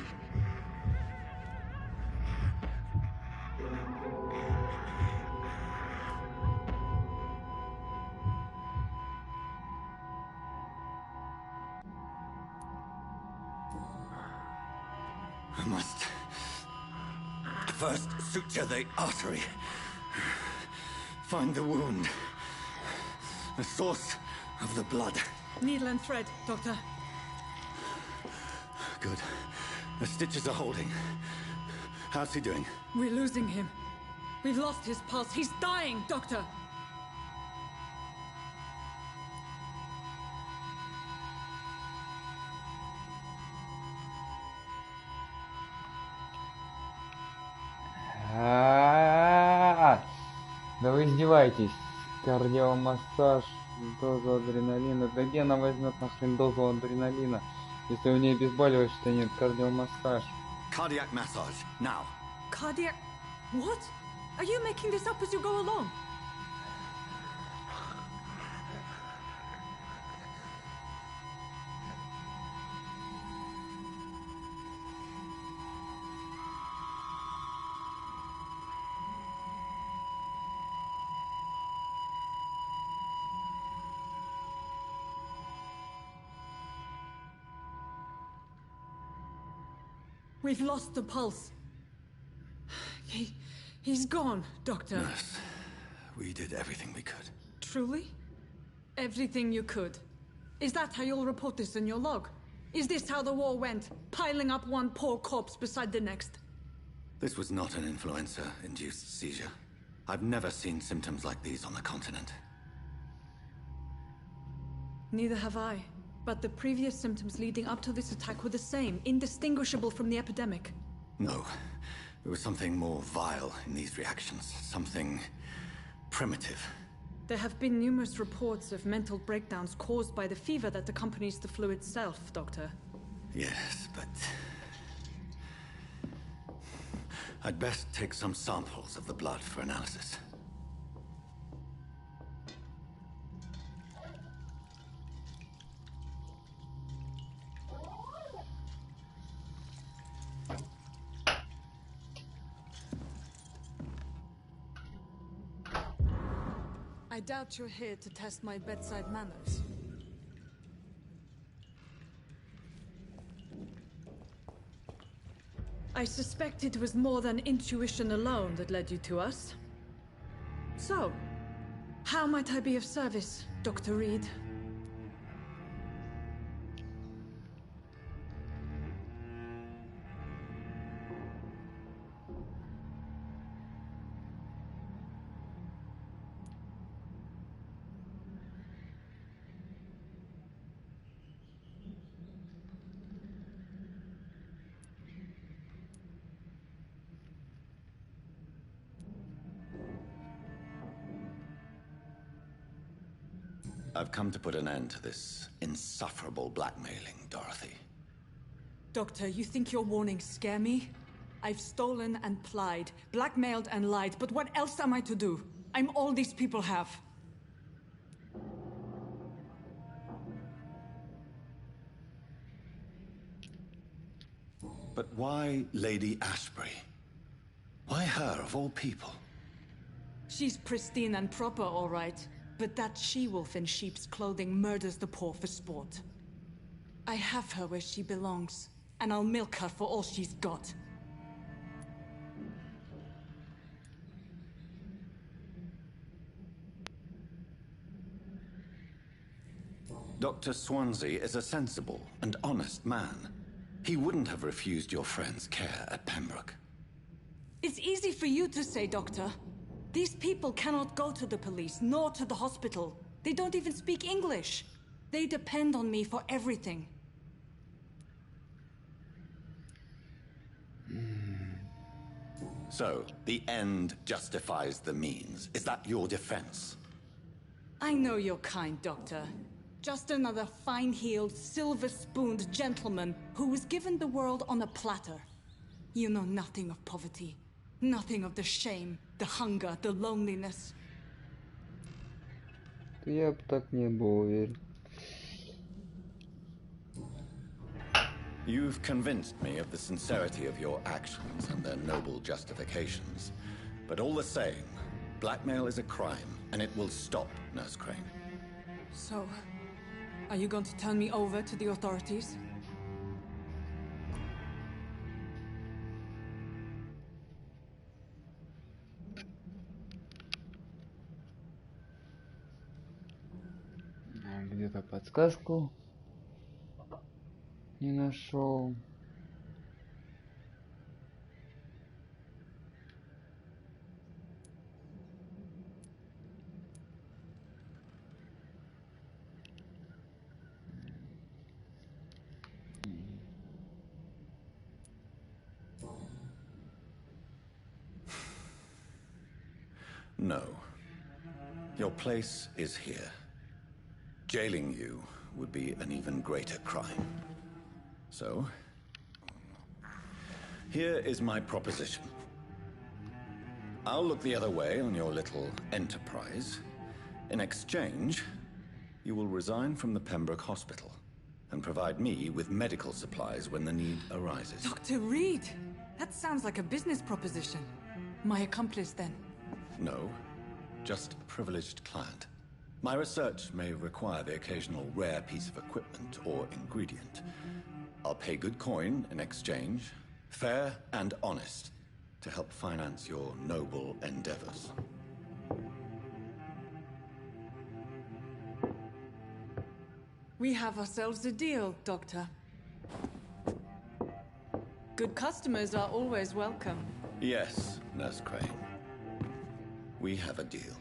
I must first suture the artery. Find the wound. The source of the blood. Needle and thread, Doctor. Good. The stitches are holding. How's he doing? We're losing him. We've lost his pulse. He's dying, Doctor! Да вы издеваетесь. Кардиомассаж, дозу адреналина. Да где она возьмет нахрен дозу адреналина, если у нее обезболивающего нет? Кардиомассаж. Cardiac massage, now. Cardiac... What? Are you making this up as you go along? We've lost the pulse. He's gone, Doctor. Nurse, we did everything we could. Truly? Everything you could? Is that how you'll report this in your log? Is this how the war went? Piling up one poor corpse beside the next? This was not an influenza-induced seizure. I've never seen symptoms like these on the continent. Neither have I. But the previous symptoms leading up to this attack were the same, indistinguishable from the epidemic. No. There was something more vile in these reactions. Something primitive. There have been numerous reports of mental breakdowns caused by the fever that accompanies the flu itself, Doctor. Yes, but... I'd best take some samples of the blood for analysis. I doubt you're here to test my bedside manners. I suspect it was more than intuition alone that led you to us. So, how might I be of service, Dr. Reed? I've come to put an end to this insufferable blackmailing, Dorothy. Doctor, you think your warnings scare me? I've stolen and plied, blackmailed and lied, but what else am I to do? I'm all these people have. But why Lady Ashbury? Why her, of all people? She's pristine and proper, all right. But that she-wolf in sheep's clothing murders the poor for sport. I have her where she belongs, and I'll milk her for all she's got. Dr. Swansea is a sensible and honest man. He wouldn't have refused your friend's care at Pembroke. It's easy for you to say, Doctor. These people cannot go to the police, nor to the hospital. They don't even speak English. They depend on me for everything. So, the end justifies the means. Is that your defense? I know you're kind, Doctor. Just another fine-heeled, silver-spooned gentleman who was given the world on a platter. You know nothing of poverty. Nothing of the shame, the hunger, the loneliness. Я бы так не был уверен. You've convinced me of the sincerity of your actions and their noble justifications. But all the same, blackmail is a crime, and it will stop, Nurse Crane. So, are you going to turn me over to the authorities? Где-то подсказку не нашел. No. Your place is here. Jailing you would be an even greater crime. So, here is my proposition. I'll look the other way on your little enterprise. In exchange, you will resign from the Pembroke Hospital and provide me with medical supplies when the need arises. Dr. Reed! That sounds like a business proposition. My accomplice, then? No, just a privileged client. My research may require the occasional rare piece of equipment or ingredient. I'll pay good coin in exchange, fair and honest, to help finance your noble endeavors. We have ourselves a deal, Doctor. Good customers are always welcome. Yes, Nurse Crane. We have a deal.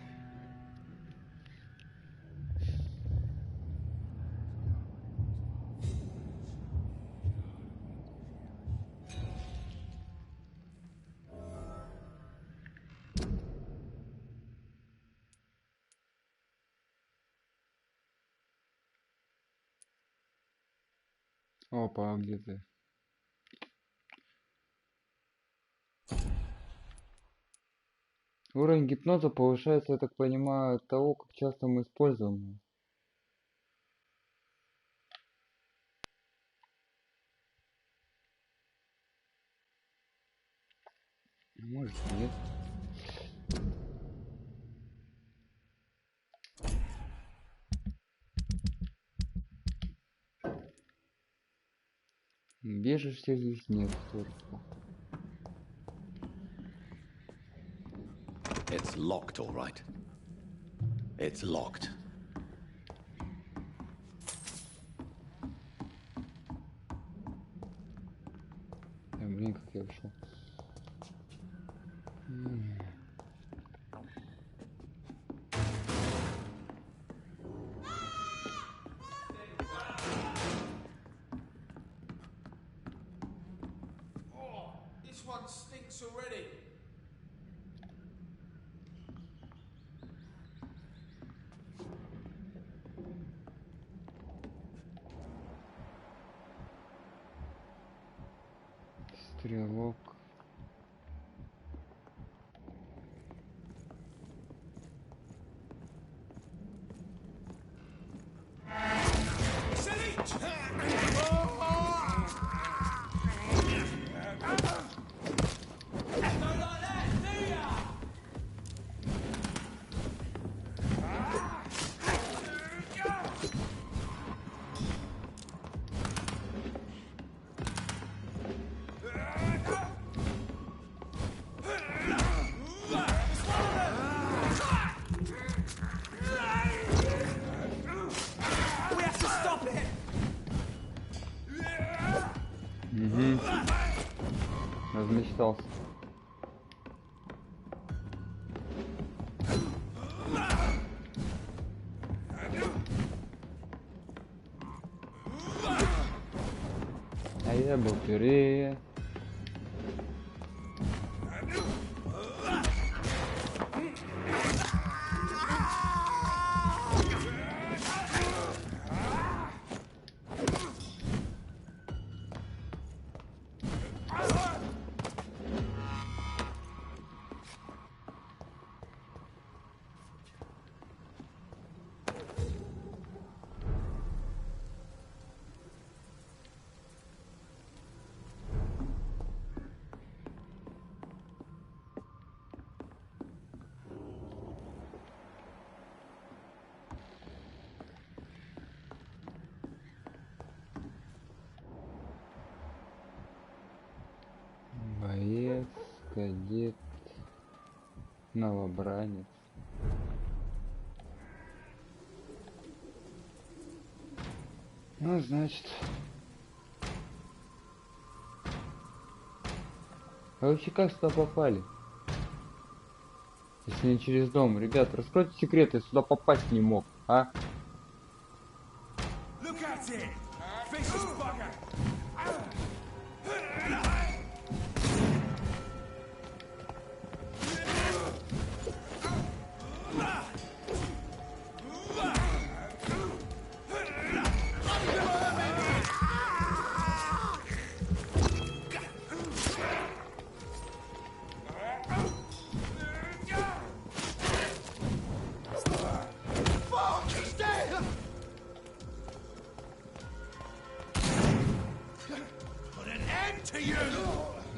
Опа, где ты? Уровень гипноза повышается, я так понимаю, от того, как часто мы используем его. Может, нет. Бежишься здесь нет только. It's locked, all right. It's locked. Блин, как я ушел. Oh, this one stinks already. Стрелок. Размечтался. А я был пюре. Кадет. Новобранец. Ну, значит... А вообще как сюда попали? Если не через дом. Ребят, раскройте секрет, я сюда попасть не мог, а?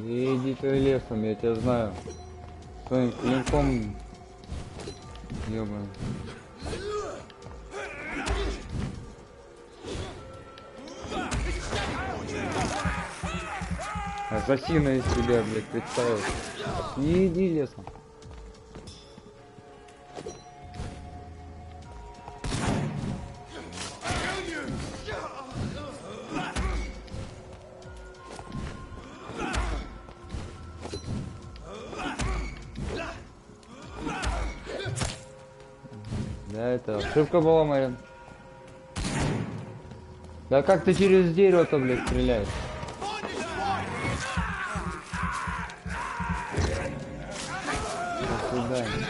Иди ты лесом, я тебя знаю. Своим клинком. Ёбаный. Ассасина из себя, блядь, представил. Не иди лесом. Да, это ошибка была, Марин. Да как ты через дерево-то, блядь, стреляешь? До свидания.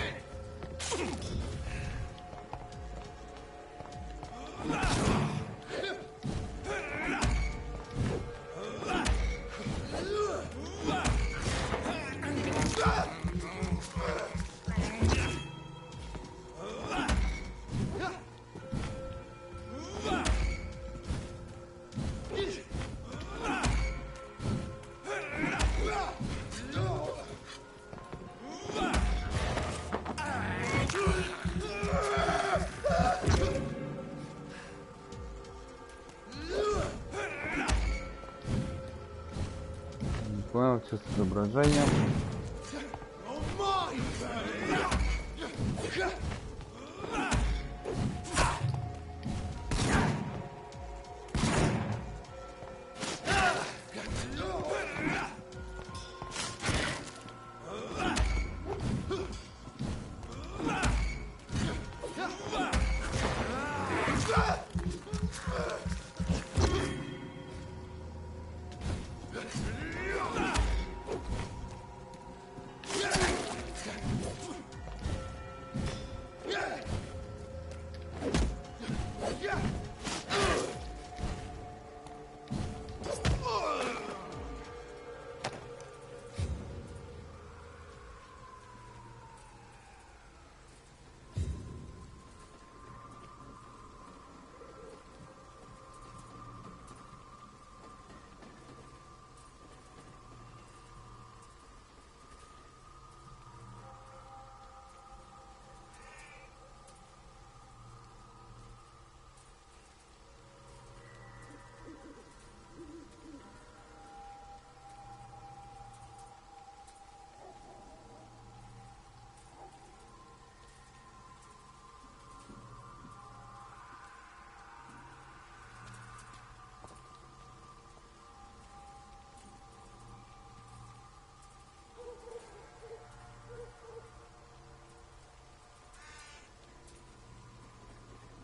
Понял, что с изображением.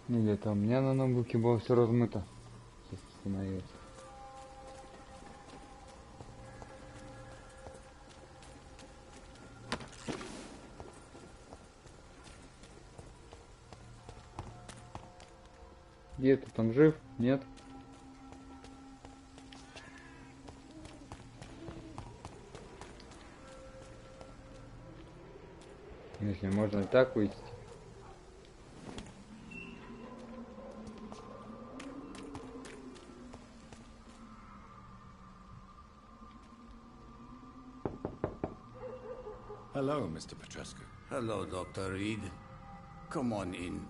Где-то у меня на ноутбуке было все размыто. Сейчас остановилось. Где ты там жив? Нет? Если можно так выйти. Hello, Mr. Petrescu. Hello, Dr. Reed. Come on in.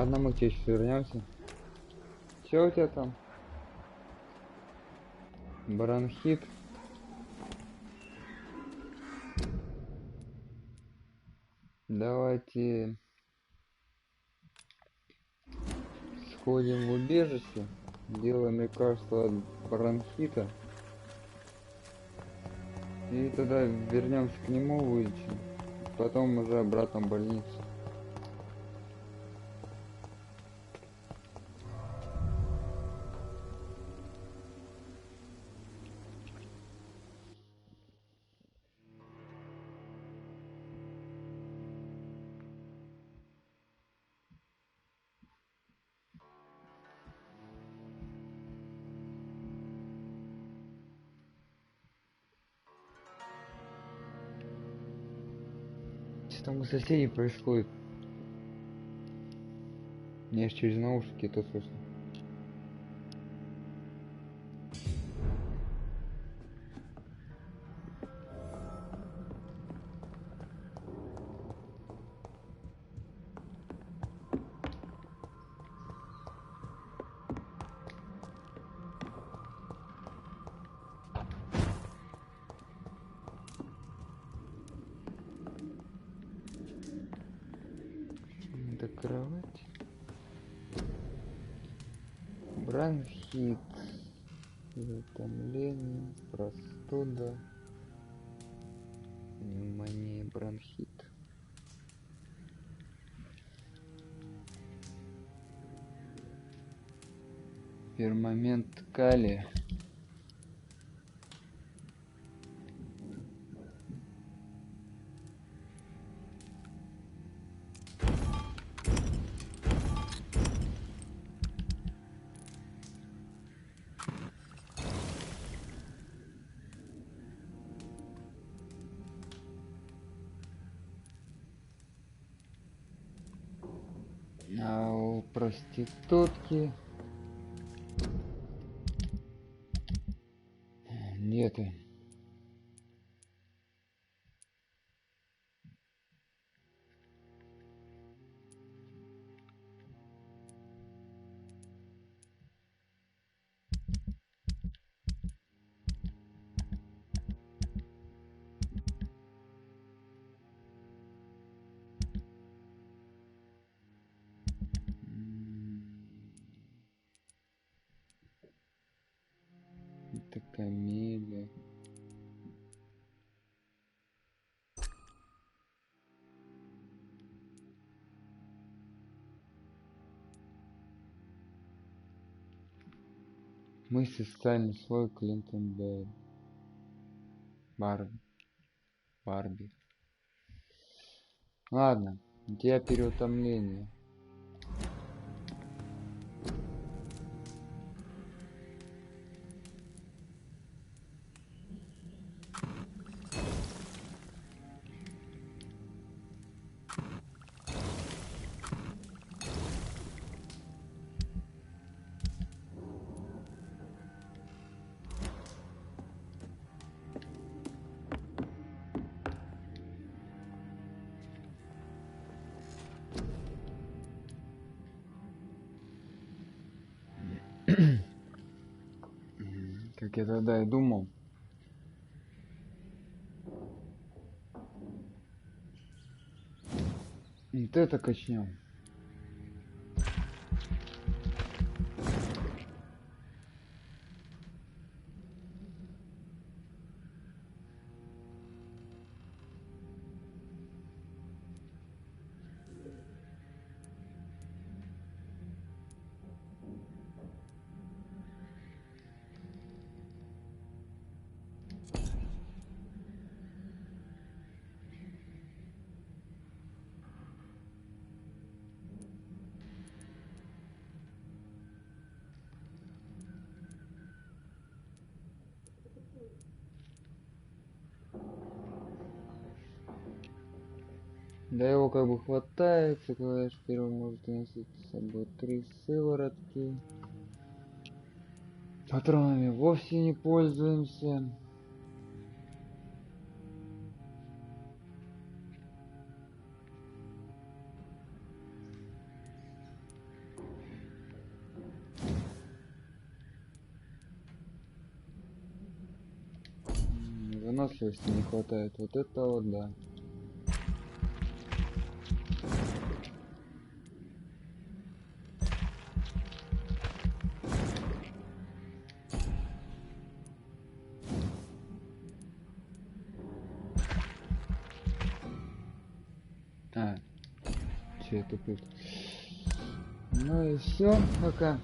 Ладно, мы к тебе сейчас вернемся. Че у тебя там? Бронхит. Давайте сходим в убежище, делаем лекарство от бронхита и тогда вернемся к нему, вылечим, потом уже обратно в больницу. Что там у соседей происходит? Мне аж через наушники это слышно. Это кровать. Бронхит. Утомление. Простуда. Пневмония. Бронхит. Фермамент калия. А у проститутки нету. Это комедия. Мы социальный слой Клинтон Белл. Барби. Ладно, у тебя переутомление. Как я тогда и думал. Вот это качнем. Да его как бы хватает, клавиш первый может носить с собой 3 сыворотки. Патронами вовсе не пользуемся. выносливости не хватает. Вот это вот, да. А, че это тут? Ну и все, пока.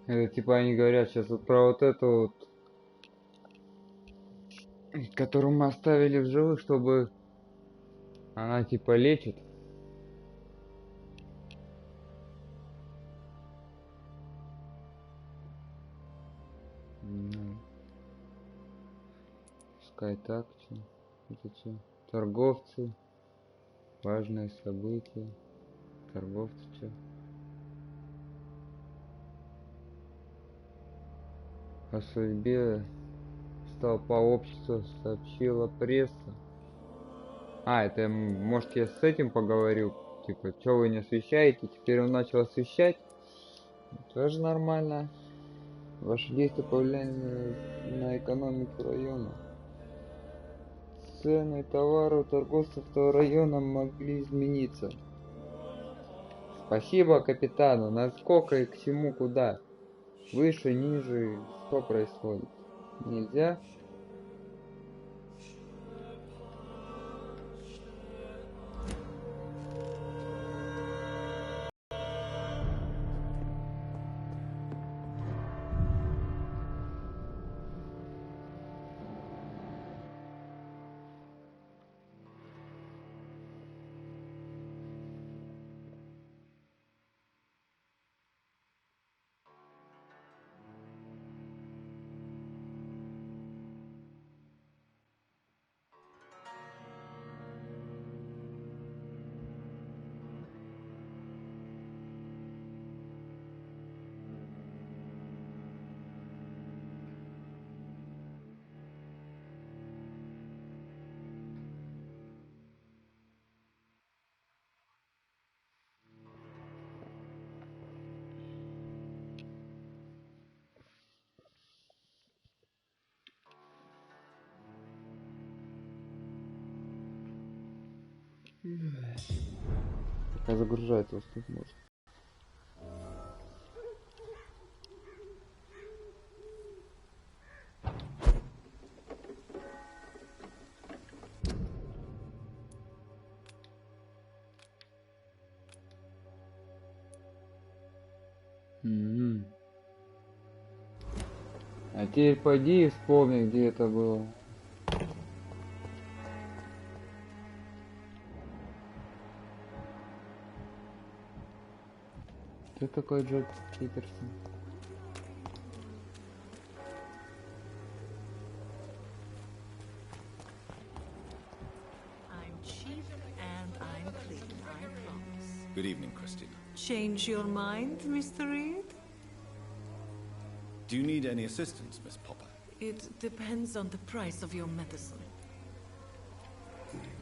Это типа они говорят сейчас вот про вот эту вот, которую мы оставили в живых, чтобы она типа лечит. Ну, пускай так, чё. Это что? Торговцы. Важные события. Торговцы, что? О судьбе столпа общества сообщила пресса. А, это, может, я с этим поговорю? Типа, что вы не освещаете? Теперь он начал освещать. Тоже нормально. Ваши действия повлияли на экономику района. Цены товаров торговцев того района могли измениться. Спасибо капитану. Насколько и к чему, куда? Выше, ниже, что происходит? Нельзя? Пока загружается, вот тут может. А теперь пойди и вспомни, где это было. Кто такой Джек Питерсон? I'm cheap and I'm clean, I promise. Good evening, Christina. Change your mind, Mr. Reed? Do you need any assistance, Miss Popper? It depends on the price of your medicine.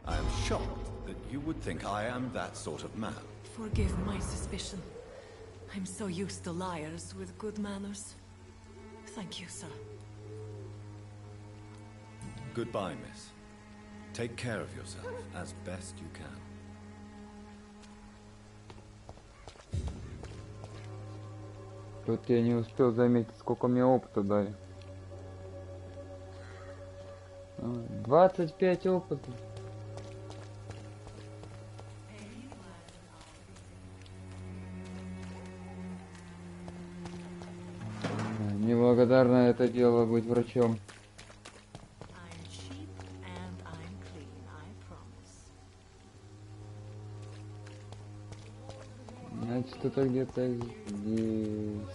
I am shocked that you would think I am that sort of man. Forgive my suspicion. I'm so used to liars with good manners. Thank you, sir. Goodbye, miss. Take care of yourself as best you can. Тут я не успел заметить, сколько мне опыта дали. 25 опыта. Неблагодарно это дело быть врачом. Значит, это где-то здесь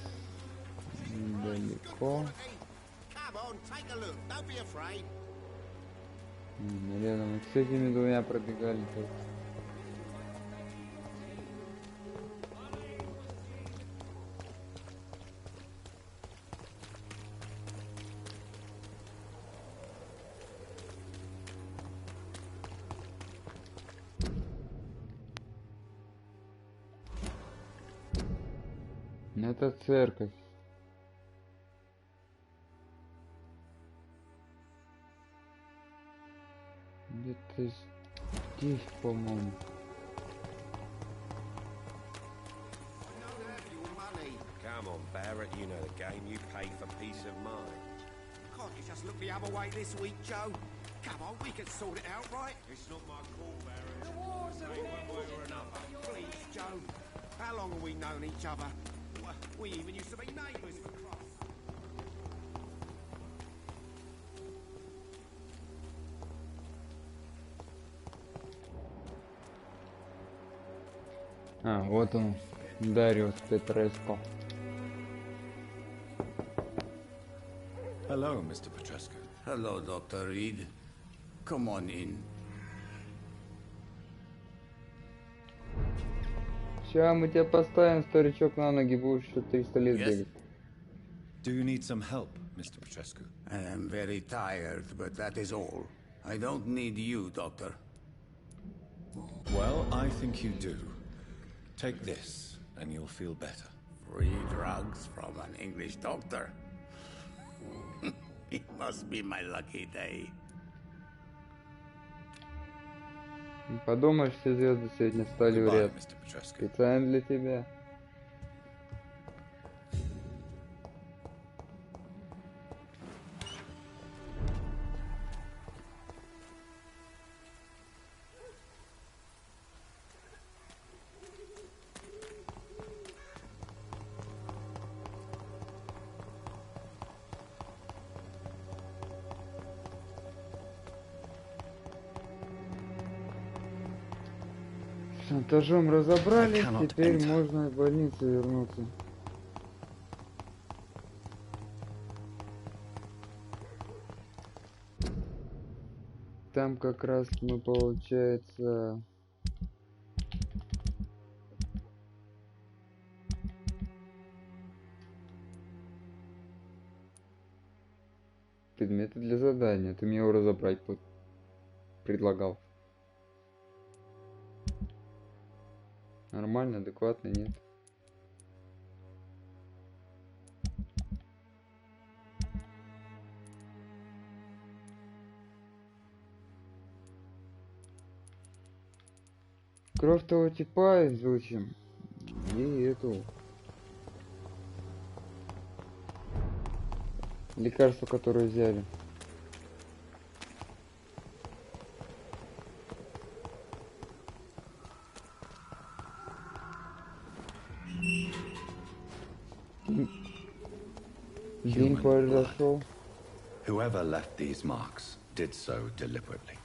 далеко. Наверное, мы с этими двумя пробегали тут. Это церковь. Где-то здесь, по-моему. Come on, Barrett, you know the game. You pay for peace of mind. Can't you just look the other way this week, Joe? Come on, we can sort it out, right? It's not my call, Barrett. The war's a one way or another. Please, Joe. How long have we known each other? We even used to be neighbours for Christ. А, вот он, Дариус Петреско. Hello, Mr. Petrescu. Hello, Dr. Reed. Come on in. Сейчас мы тебя поставим, старичок, на ноги, будешь еще 300 лет бегать. Do you need some help, Mr. Petrescu? I am very tired, but that is all. I don't need you, Doctor. Well, I think you do. Take this, and you'll feel better. Free drugs from an English doctor. It must be my lucky day. Подумаешь, все звезды сегодня стали в ряд. Специально для тебя. Шантажом разобрались, теперь можно в больницу вернуться. Там как раз мы, получается, предметы для задания. Ты мне его разобрать предлагал. Нормально, адекватно, нет? Кровь того типа изучим. И эту лекарство, которое взяли. День произошел. Whoever left these marks did so deliberately.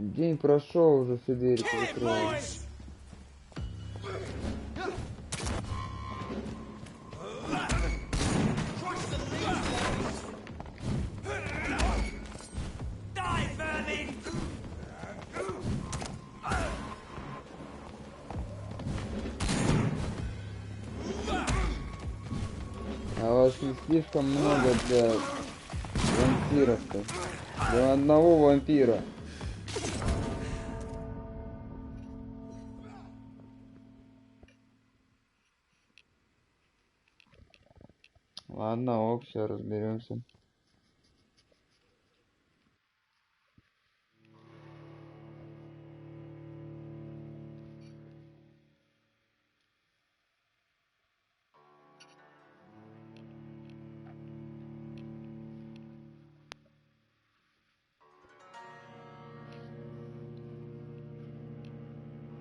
День прошел, уже все двери закрыли. А вас не слишком много для вампиров-то. Для одного вампира. Ладно, ок, все, разберемся.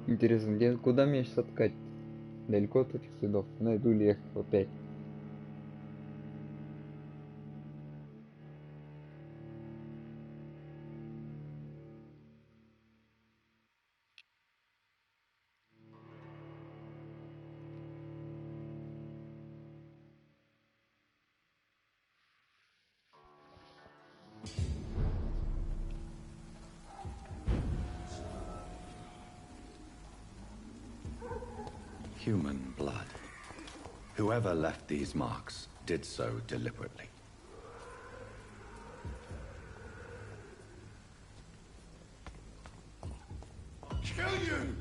Интересно, куда мне сейчас откать? Далеко от этих следов? Найду ли я их опять? Human blood. Whoever left these marks did so deliberately. Kill you!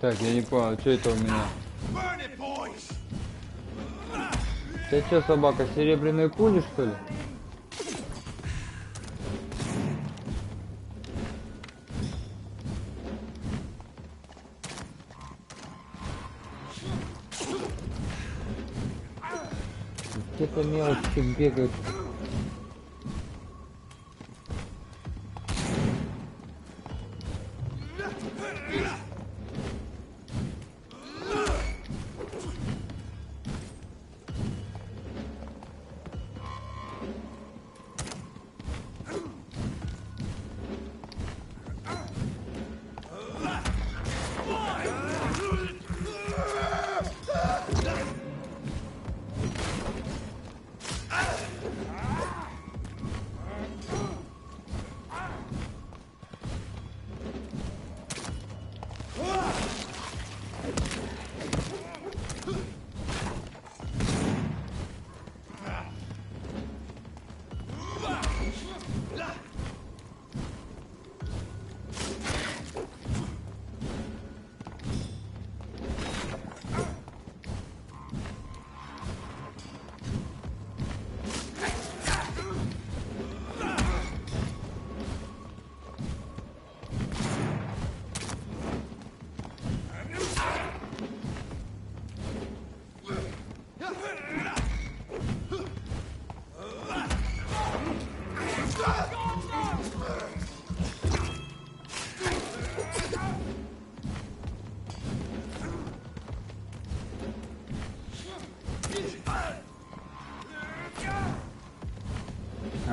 Так, я не понял, что это у меня? Ты что, собака, серебряные пули, что ли? Где-то мелочи бегают.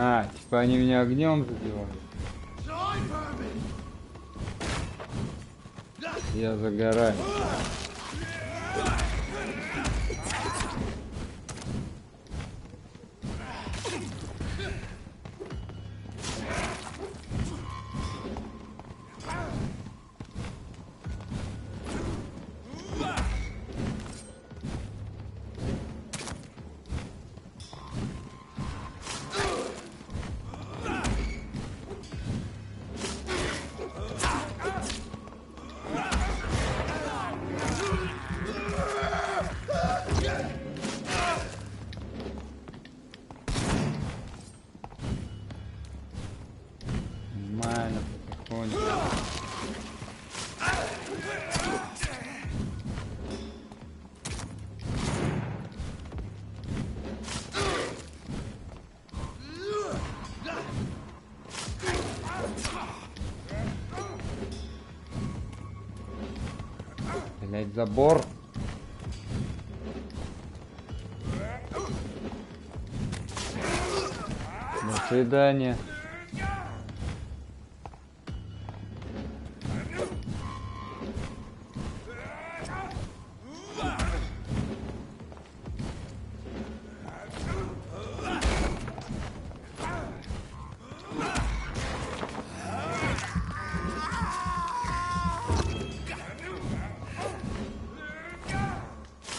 А, типа они меня огнем задевают. Я загораю. Блять, забор. До свидания.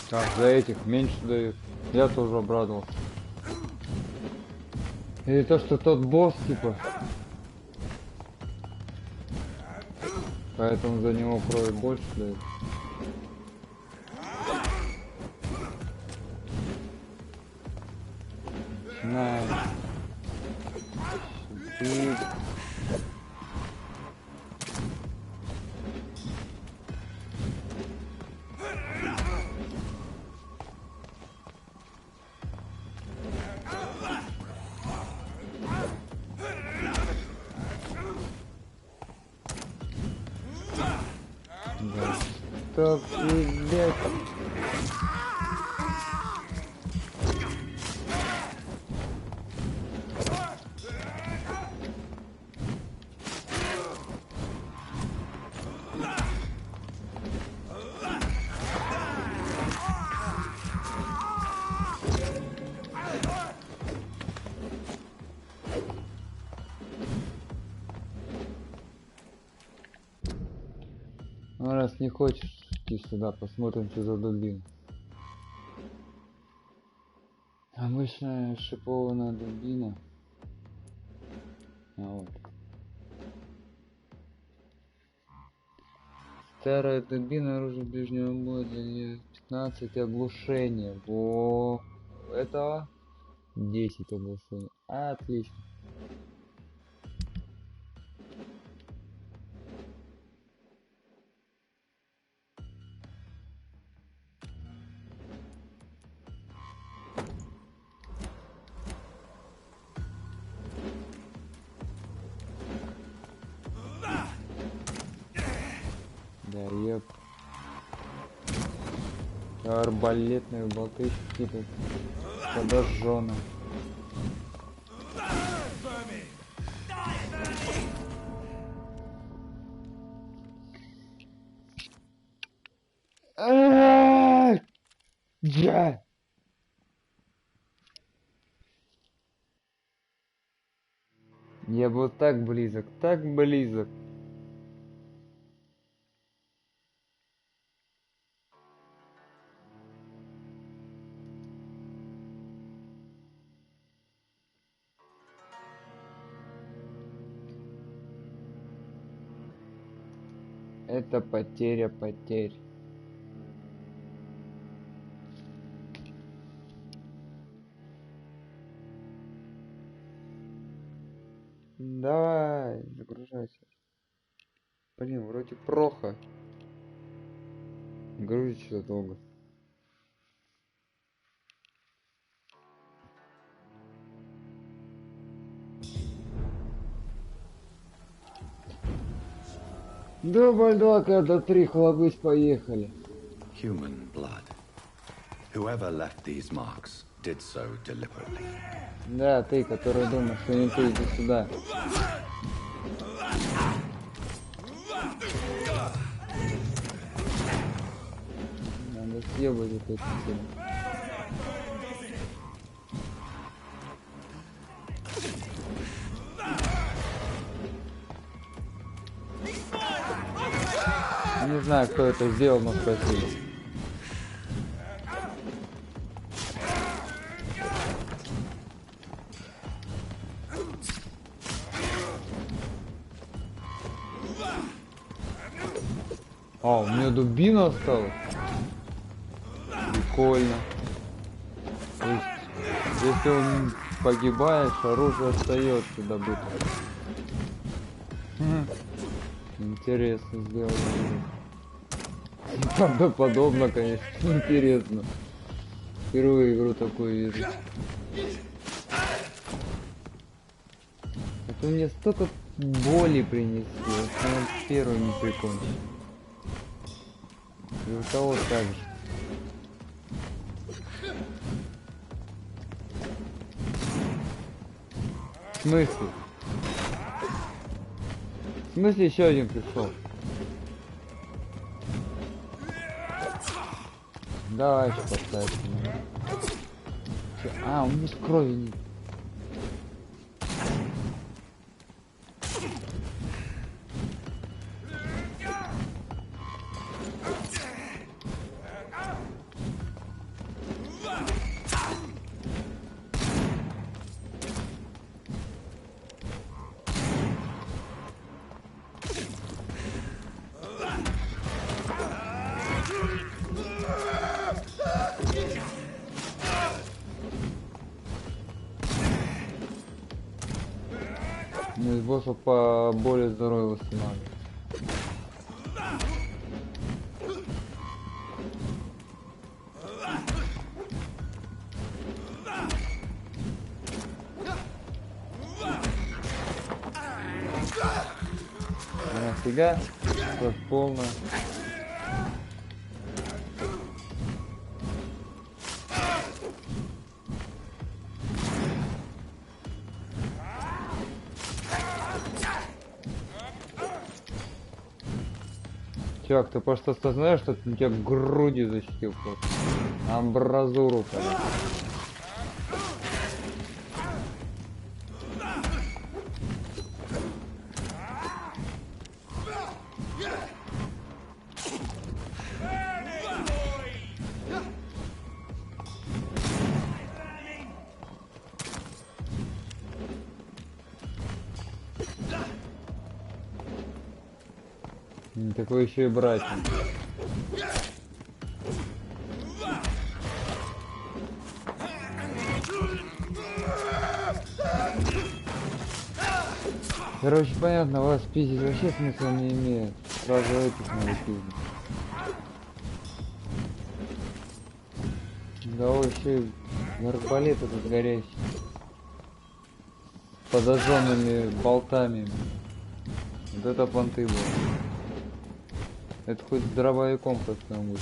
Так, за этих меньше дают. Я тоже обрадовался. И то, что тот босс, типа. Поэтому за него крови больше дают. Начинаем. Чтоб тебе... Ну, раз не хочешь идти сюда, посмотрим, что за дубина. Обычная шипованная дубина. А вот. Старая дубина, оружие ближнего боя для нее 15 оглушения. Во, этого 10 оглушений. Отлично. Да, еп. Арбалетные болты какие-то подожженные. Я. Я был так близок, так близок. Это потеря потерь. Давай, загружайся. Блин, вроде плохо. Грузится долго. Дубль 2, когда 3, хлопысь, поехали. Human blood. Whoever left these marks did so deliberately. Да, ты, который думаешь, что не ты, иди сюда. Надо съебать вот эти все. Не знаю, кто это сделал, но спасибо. А, у меня дубина осталась. Прикольно. То есть, если он погибаешь, оружие остается добытое. Интересно сделано. Правдоподобно, конечно. Интересно. Впервые игру такую вижу. Это мне столько боли принесли, что он первый не прикончил. И у того так же. В смысле? В смысле еще один пришел? Давай еще поставить. А, у меня с крови нет. Ну, из босса по более здоровье восстанавливает. Нафига? Кровь полная. Чувак, ты просто осознаешь, что он тебя груди защитил просто. Амбразуру, конечно. Такой еще и братья. Короче, понятно, вас пиздить вообще смысла не имеет. Сразу этих надо пиздить. Да еще и арбалет этот горящий. С подожженными болтами. Вот это понты было. Это хоть с дробовиком как-нибудь.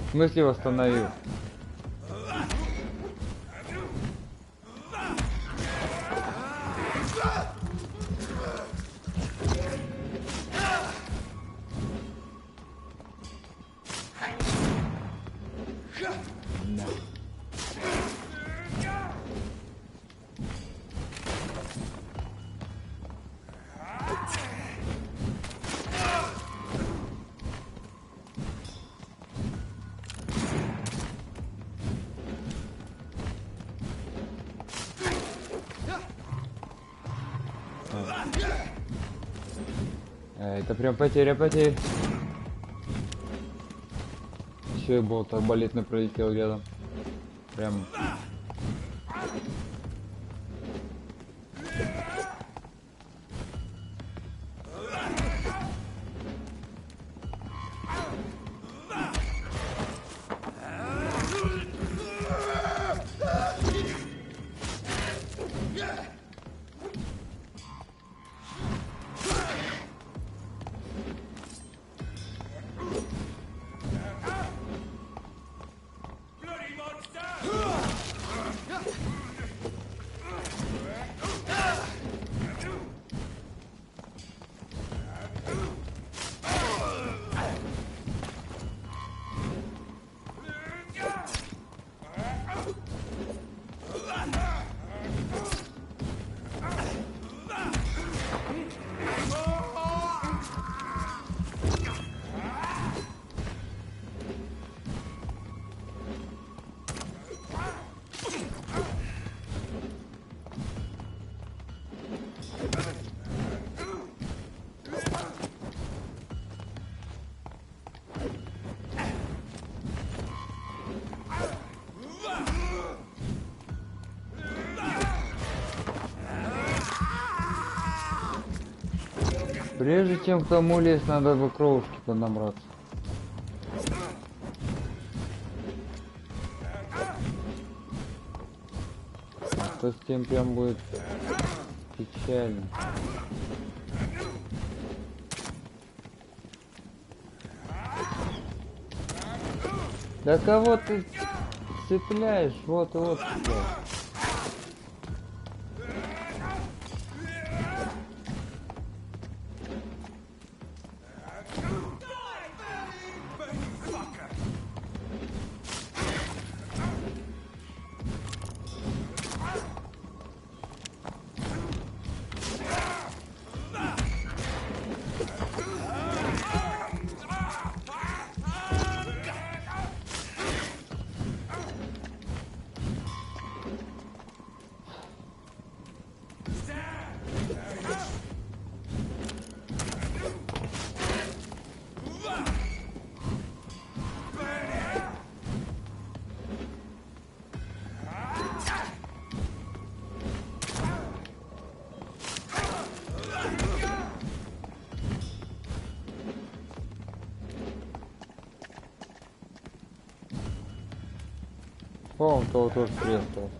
В смысле восстановил? Это прям потеря. Еще и болт арбалетный пролетел рядом. Прям. Прежде чем к тому лезть, надо бы кровушки поднабраться. То с тем прям будет печально. Да кого ты цепляешь? Вот, вот цепляешь. О, он того тоже приехал.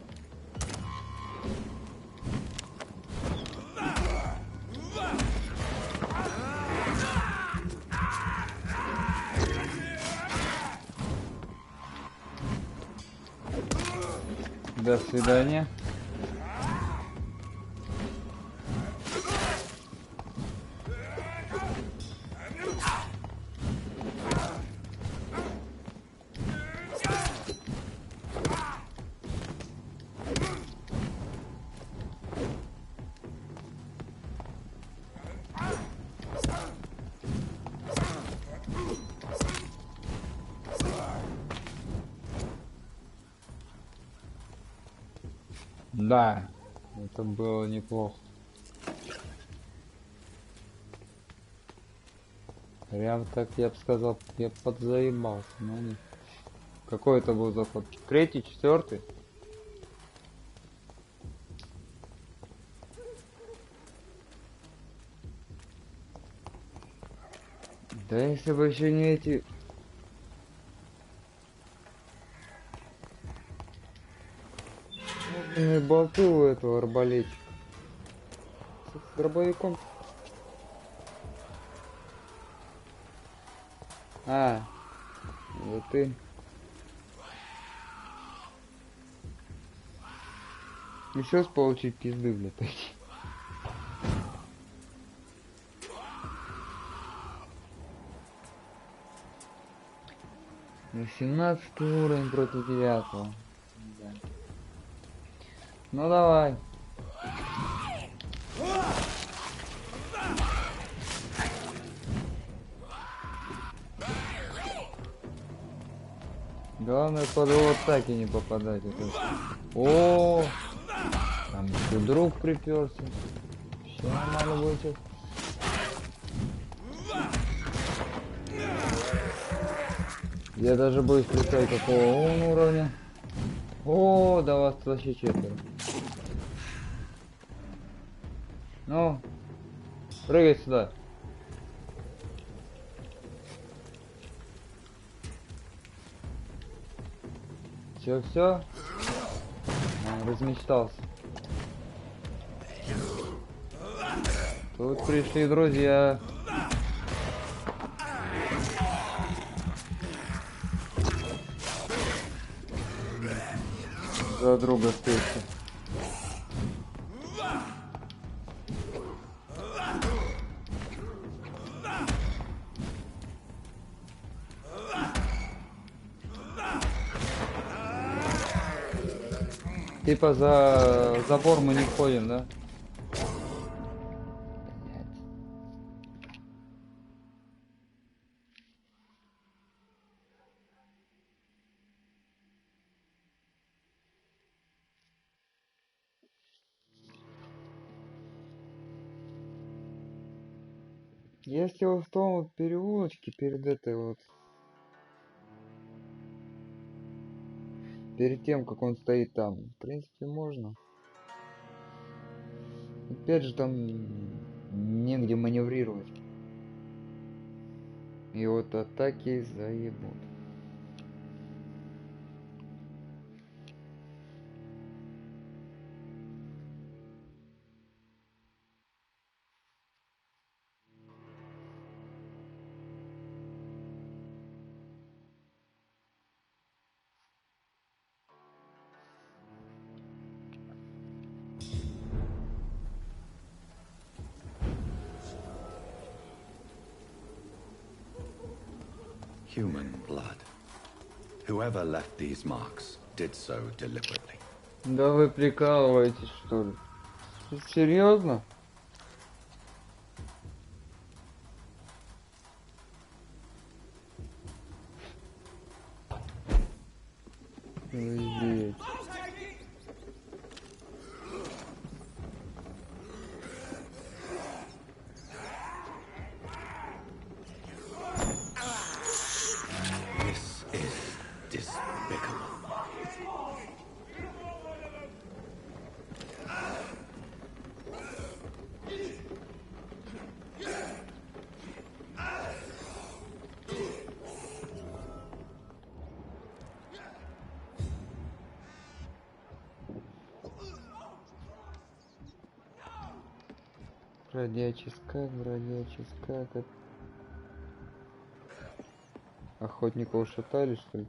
До свидания. Да, это было неплохо. Прям так я бы сказал, я подзаебался, но не. Какой это был заход? Третий, четвертый? Да если бы еще не эти. Болты у этого арбалетчика. С дробовиком. А, вот ты. Еще получить пизды, блядь, такие. На 17 уровень против 9. Да. Ну давай. Главное под его атаки не попадать. Это... О, там еще друг приперся. Все нормально будет сейчас. Я даже боюсь представить, какого он уровня. О, да вас вообще четверо. Ну, прыгай сюда. Все. Размечтался. Тут пришли друзья. За друга встретиться. Типа за забор мы не входим, да? Если вот в том вот переулочке перед этой вот, перед тем как он стоит там, в принципе можно. Опять же там негде маневрировать. И вот атаки заебут. Human blood. Whoever left these marks did so deliberately. Да вы прикалываетесь, что ли? Серьезно? Офигеть. This is despicable. Бродячий скак. Охотника ушатали, что ли?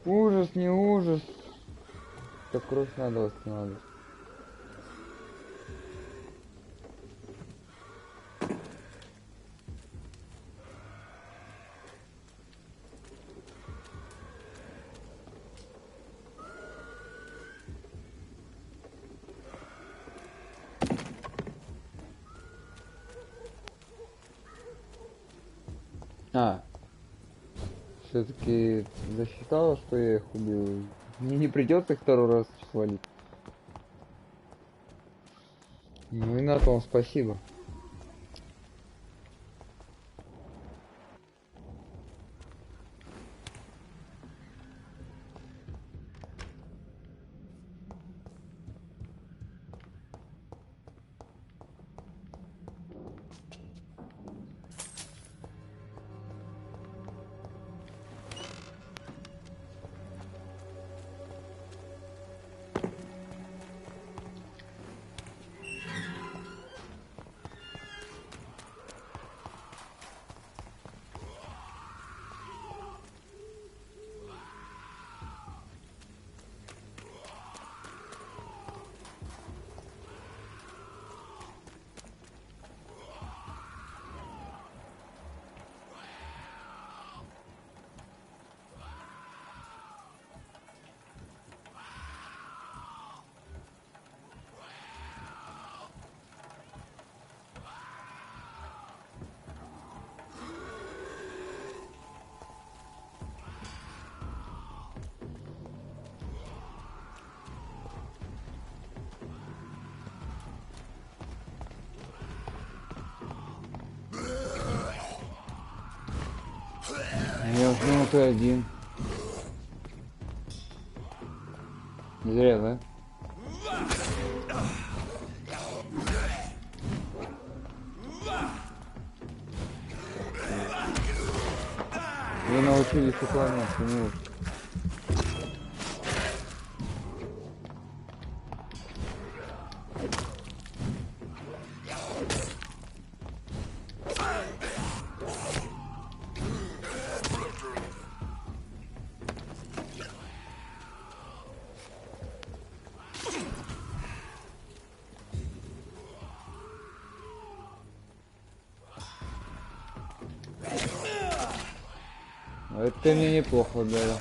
Ужас, не ужас. Так кровь надо восстанавливать. Все-таки засчитала, что я их убил. Мне не придется их второй раз свалить. Ну и на том спасибо. Я уж думал, ты один. Зря, да? Вы научились уклоняться, ну. Это мне неплохо ударил.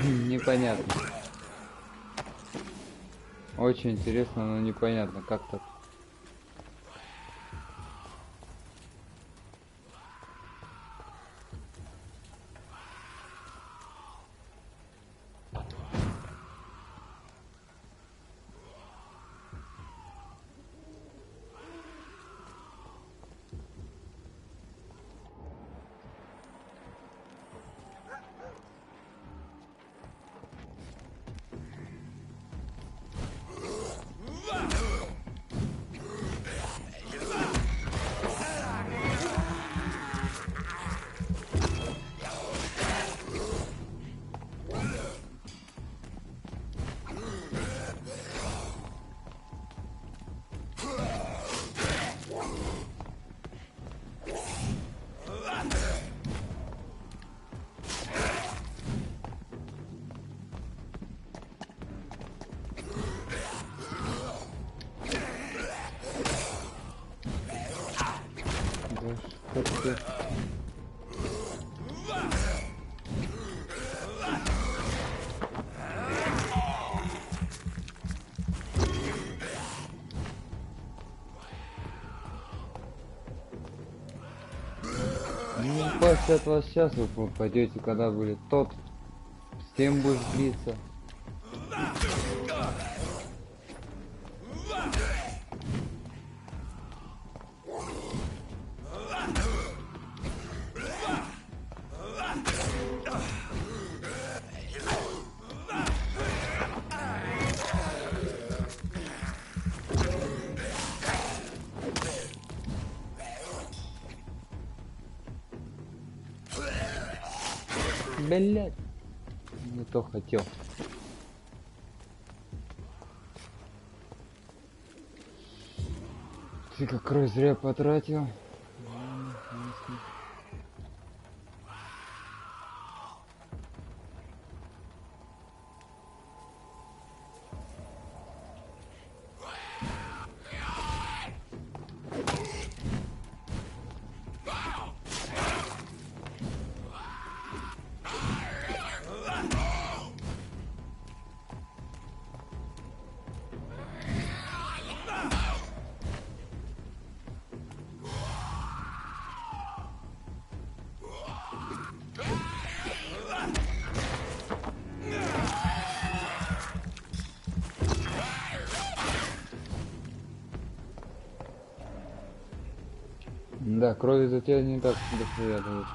Непонятно. Очень интересно, но непонятно, как так. Ну, пасть от вас сейчас вы пойдете, когда будет тот, с тем будешь биться. Блять, не то хотел. Ты как кровь зря потратил. Да, крови за тебя не так дохуя дают.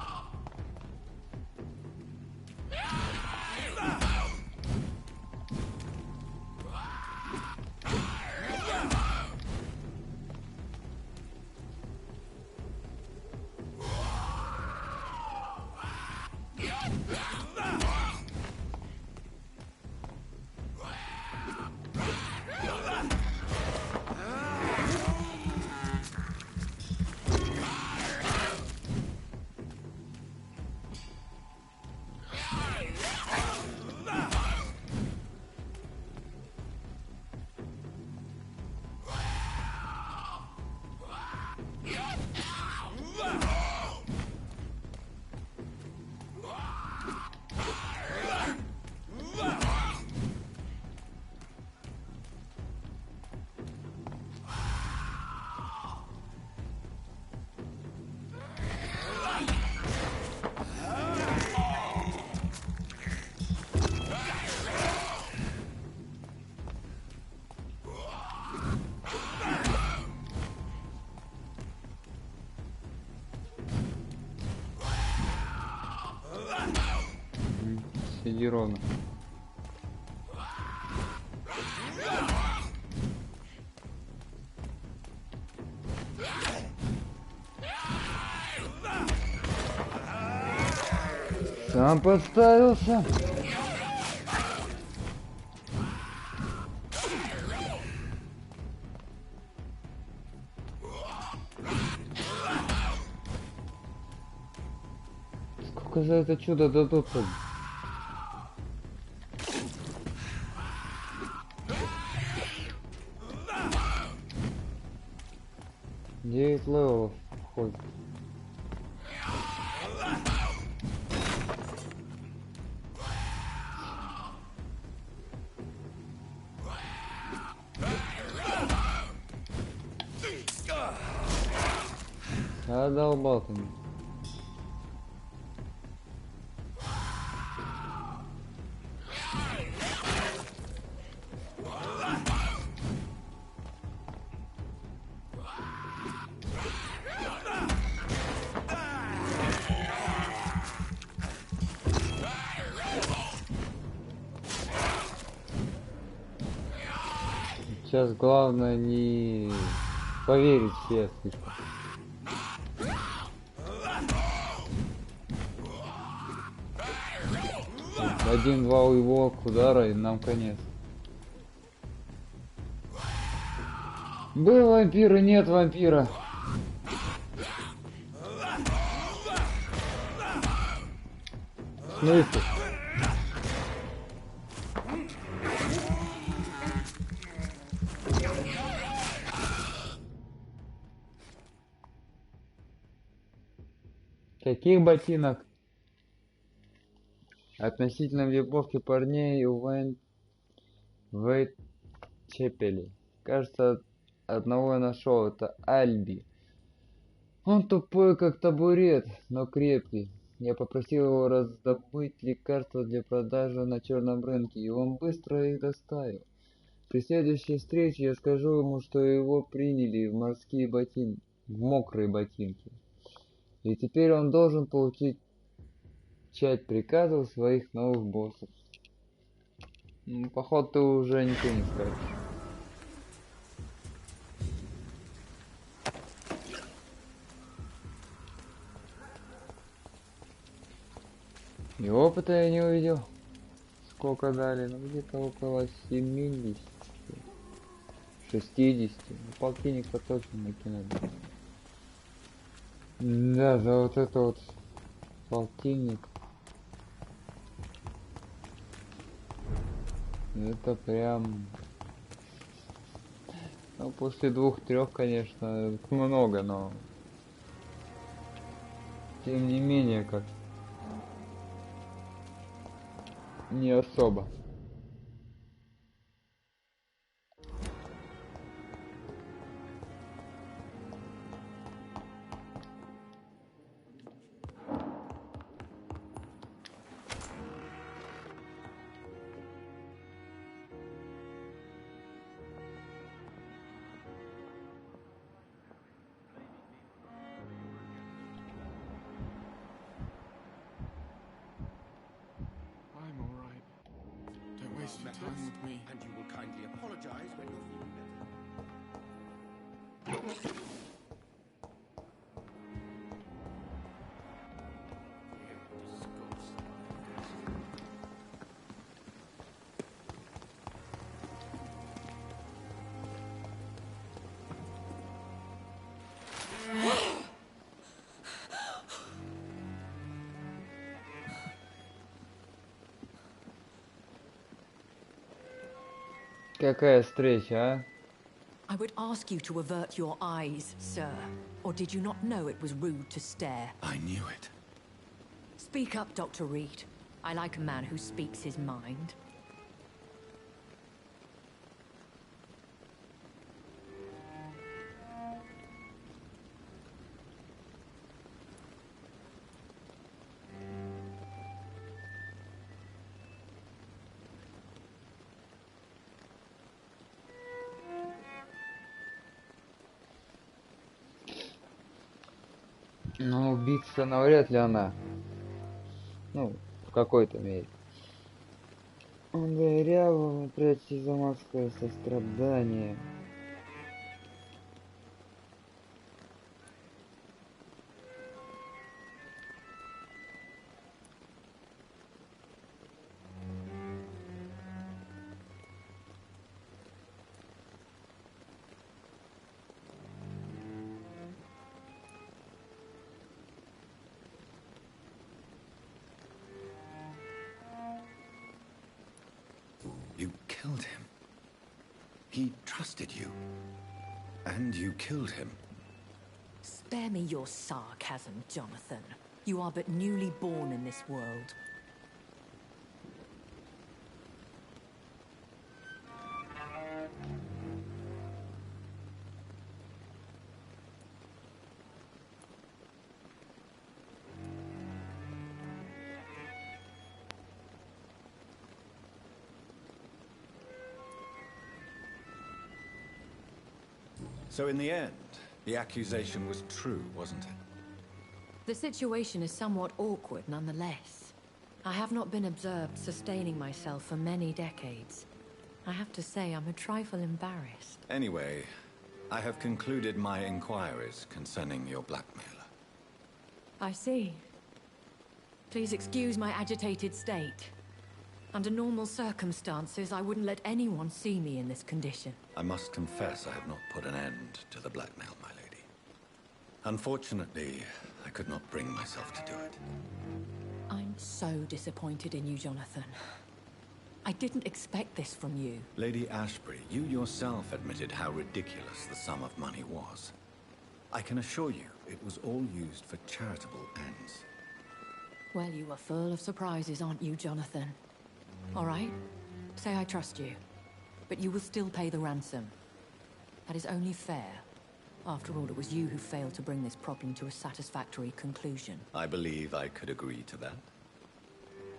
Сиди ровно. Сам подставился. Сколько за это чудо дадут-то? 9 левелов входит. Задолбал ты меня. Сейчас главное не поверить все слишком. Один-два его удара и нам конец. Был вампир и нет вампира. Смысл? Каких ботинок? Относительно вербовки парней у Вейтчепели. Кажется, одного я нашел. Это Альби. Он тупой, как табурет, но крепкий. Я попросил его раздобыть лекарства для продажи на черном рынке, и он быстро их доставил. При следующей встрече я скажу ему, что его приняли в мокрые ботинки. И теперь он должен получить часть приказов своих новых боссов. Ну, походу, ты уже ничего не скажешь. И опыта я не увидел. Сколько дали? Ну, где-то около 70. 60. Ну, полтинника точно накинули. Да, за вот это вот полтинник. Это прям... Ну, после 2-3, конечно, много, но... Тем не менее, как... Не особо. Waste your time with me. And you will kindly apologize when you're feeling better. Какая встреча, а? I would ask you to avert your eyes, sir. Or did you not know it was rude to stare? I knew it. Speak up, Dr. Reed. I like a man who speaks his mind. Ну, убийца навряд ли она. Ну, в какой-то мере. Он дырявым, прячется за маской сострадания. You killed him. He trusted you. And you killed him. Spare me your sarcasm, Jonathan. You are but newly born in this world. So in the end, the accusation was true, wasn't it? The situation is somewhat awkward nonetheless. I have not been observed sustaining myself for many decades. I have to say I'm a trifle embarrassed. Anyway, I have concluded my inquiries concerning your blackmailer. I see. Please excuse my agitated state. Under normal circumstances, I wouldn't let anyone see me in this condition. I must confess I have not put an end to the blackmail, my lady. Unfortunately, I could not bring myself to do it. I'm so disappointed in you, Jonathan. I didn't expect this from you. Lady Ashbury, you yourself admitted how ridiculous the sum of money was. I can assure you, it was all used for charitable ends. Well, you are full of surprises, aren't you, Jonathan? All right, say I trust you, but you will still pay the ransom. That is only fair. After all, it was you who failed to bring this problem to a satisfactory conclusion. I believe I could agree to that.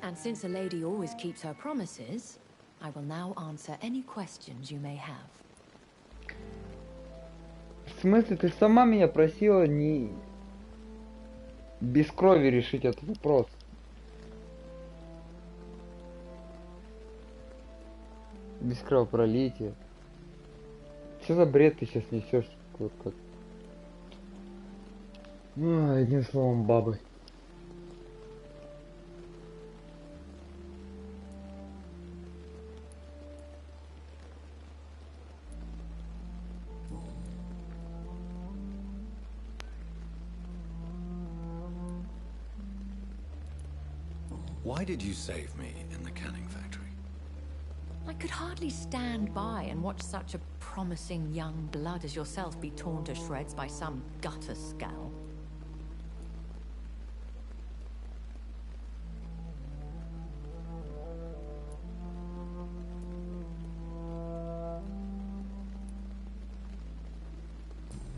And since a lady always keeps her promises, I will now answer any questions you may have. В смысле, ты сама меня просила не без крови решить этот вопрос? Без кровопролития. Что за бред ты сейчас несешь? Как... Ну, одним словом, бабы. Why did you save me in the canning factory? I could hardly stand by and watch such a promising young blood as yourself be torn to shreds by some gutter scowl.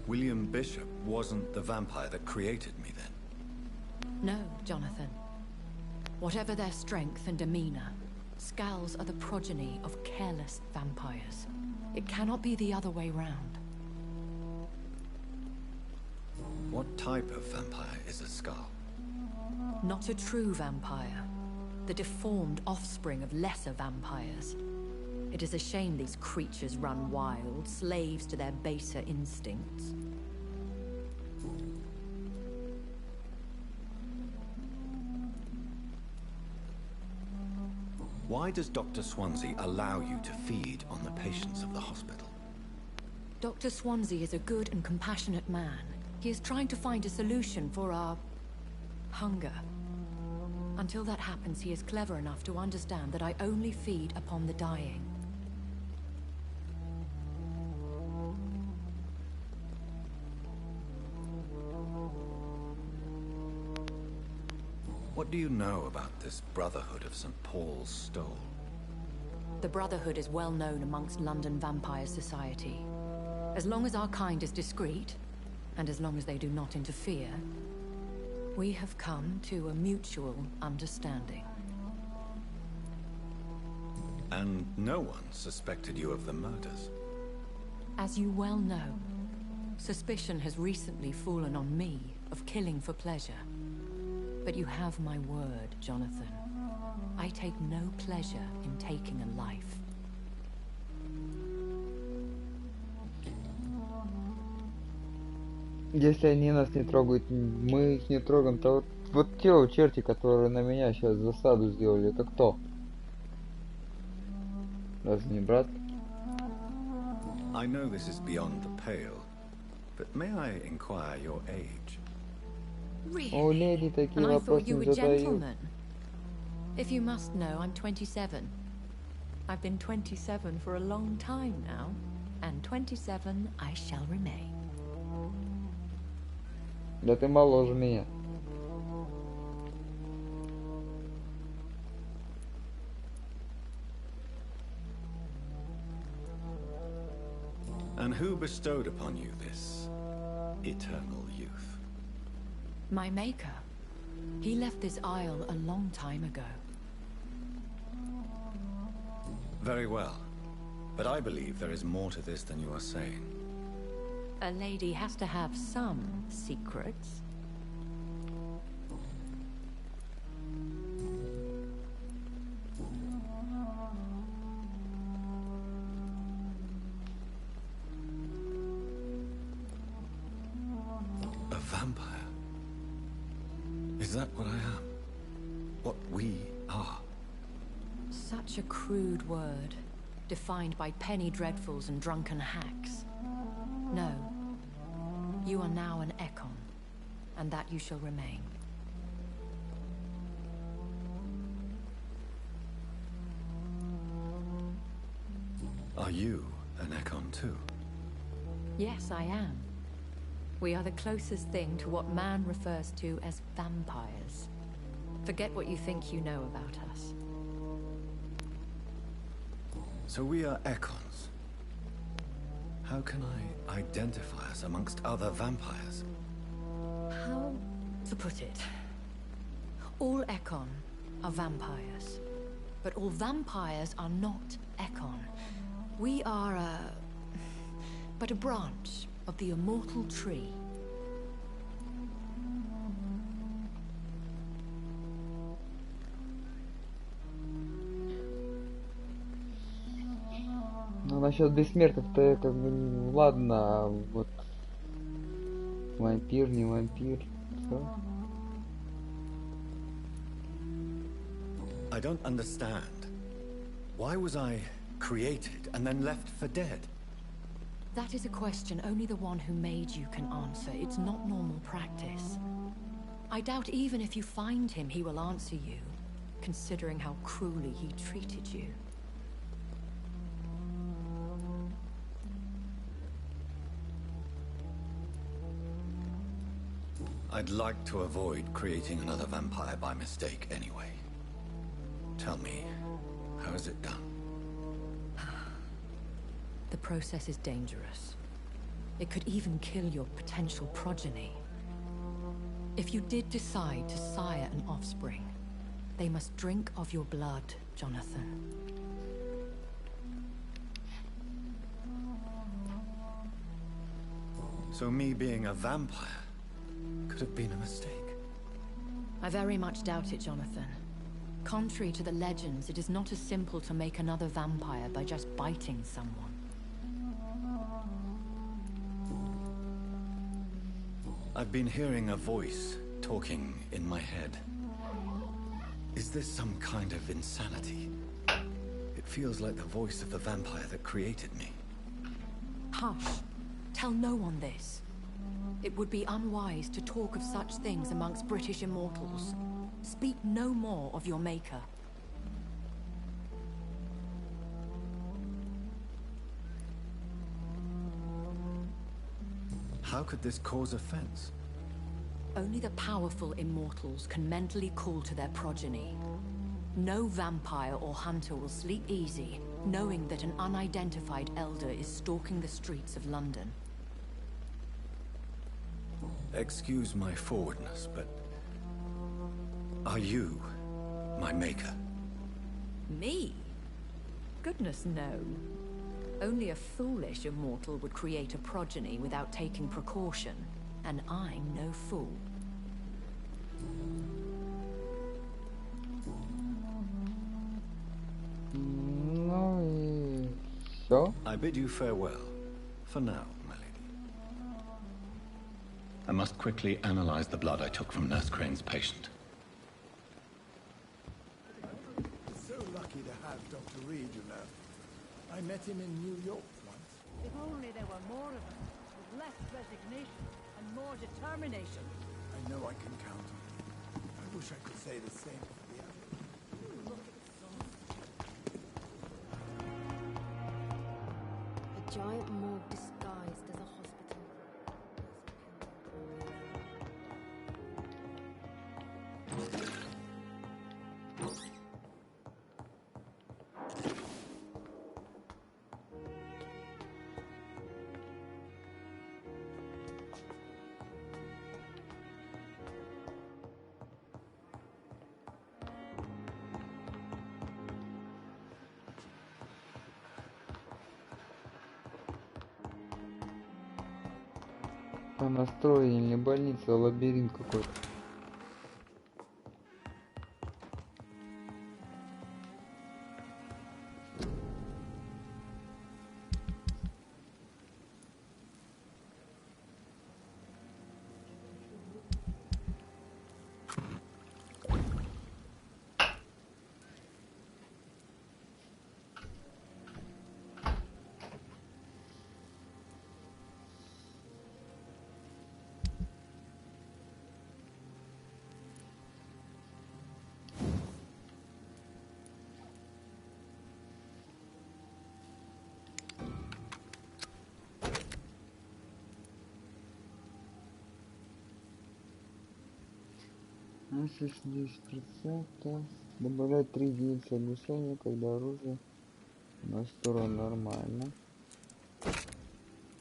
William Bishop wasn't the vampire that created me then? No, Jonathan. Whatever their strength and demeanor, Scowls are the progeny of careless vampires. It cannot be the other way round. What type of vampire is a Scowl? Not a true vampire. The deformed offspring of lesser vampires. It is a shame these creatures run wild, slaves to their baser instincts. Why does Dr. Swansea allow you to feed on the patients of the hospital? Dr. Swansea is a good and compassionate man. He is trying to find a solution for our hunger. Until that happens, he is clever enough to understand that I only feed upon the dying. What do you know about this Brotherhood of St. Paul's Stole? The Brotherhood is well known amongst London Vampire Society. As long as our kind is discreet, and as long as they do not interfere, we have come to a mutual understanding. And no one suspected you of the murders? As you well know, suspicion has recently fallen on me of killing for pleasure. But you have my word, Jonathan. I take no pleasure in taking a life. Если они нас не трогают, мы их не трогаем, то вот те черти, которые на меня сейчас засаду сделали, это кто? Разве не брат? I know this is beyond the pale, but may I inquire your age? Really? О, леди, такие And I вопросы thought you не were задают. gentlemen. If you must know, I'm 27. I've been 27 for a long time now, and 27 I shall remain. Да ты моложе меня. And who bestowed upon you this eternal youth? My maker. He left this isle a long time ago. Very well. But I believe there is more to this than you are saying. A lady has to have some secrets. A vampire? Is that what I am? What we are? Such a crude word, defined by penny dreadfuls and drunken hacks. No. You are now an Ekon, and that you shall remain. Are you an Ekon too? Yes, I am. We are the closest thing to what man refers to as vampires. Forget what you think you know about us. So we are Ekons. How can I identify us amongst other vampires? How to put it? All Ekon are vampires. But all vampires are not Ekon. We are but a branch of the immortal tree. Ну, насчет бессмертных-то я как бы ладно, а вот вампир, не вампир, что? I don't understand. Why was I created and then left for dead? That is a question only the one who made you can answer. It's not normal practice. I doubt even if you find him, he will answer you, considering how cruelly he treated you. I'd like to avoid creating another vampire by mistake anyway. Tell me, how is it done? The process is dangerous. It could even kill your potential progeny. If you did decide to sire an offspring, they must drink of your blood, Jonathan. So me being a vampire could have been a mistake. I very much doubt it, Jonathan. Contrary to the legends, it is not as simple to make another vampire by just biting someone. I've been hearing a voice talking in my head. Is this some kind of insanity? It feels like the voice of the vampire that created me. Hush. Tell no one this. It would be unwise to talk of such things amongst British immortals. Speak no more of your maker. How could this cause offense? Only the powerful immortals can mentally call to their progeny. No vampire or hunter will sleep easy, knowing that an unidentified elder is stalking the streets of London. Excuse my forwardness, but are you my maker? Me? Goodness, no. Only a foolish immortal would create a progeny without taking precaution, and I'm no fool. Ну и все. I bid you farewell, for now, my lady. I must quickly analyze the blood I took from Nurse Crane's patient. So lucky to have Dr. Reed, you know. I met him in New York once. If only there were more of them, with less resignation and more determination. I know I can count on him. I wish I could say the same for the others. A giant morgue disguised as a hospital. По настрою не больница, а лабиринт какой-то. Если 10%, добавлять 3 единицы оглушения, когда оружие на сторону нормально.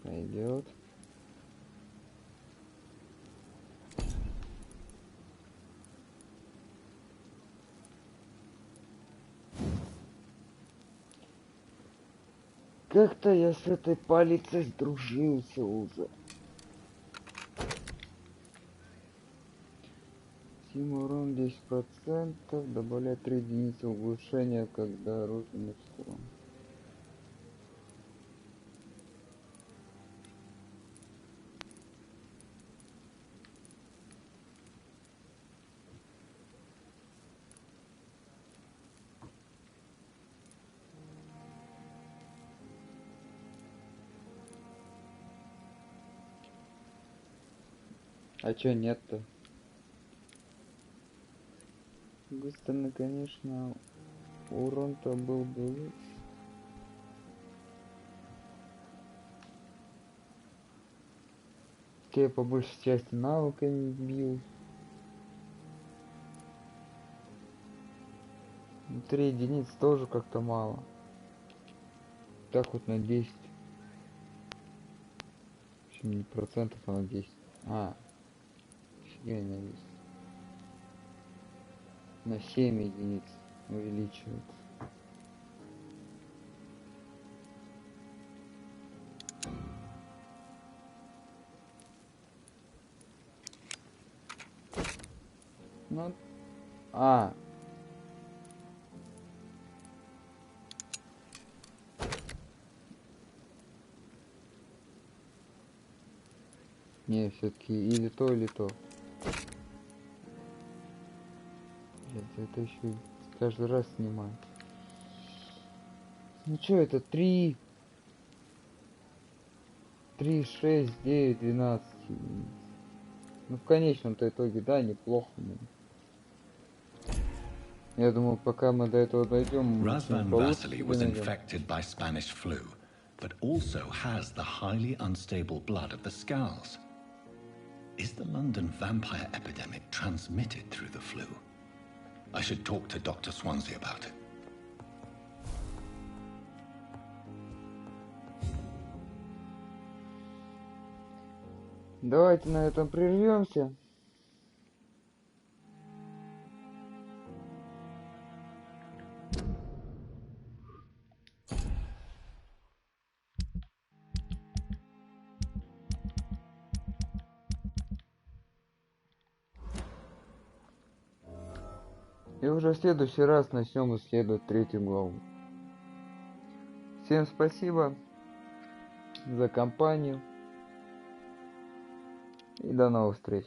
Пойдет. Как-то я с этой полицией сдружился уже. Сима урон 10%, добавлять 3 единицы улучшения, когда оружие на сторону. А чё нет-то? С другой стороны, конечно, урон-то был бы лучше. Я по большей части навыками бил. 3 единицы тоже как-то мало. Так вот на 10. В общем, не процентов, а на 10. А, фигня на 10. На 7 единиц увеличивает. Ну, а. Не, все-таки или то, или то. Это еще каждый раз снимаю. Ну что, это 3, 6, 9, 12. Ну в конечном-то итоге, да, неплохо. Я думал, пока мы до этого дойдем, Razvan Vasily was infected by Spanish flu, but also has the highly unstable blood of the Scowls. Is the London vampire epidemic transmitted through the flu? I should talk to Dr. Swansea about it. Давайте на этом прервемся. И уже в следующий раз начнем исследовать 3-ю главу. Всем спасибо за компанию. И до новых встреч.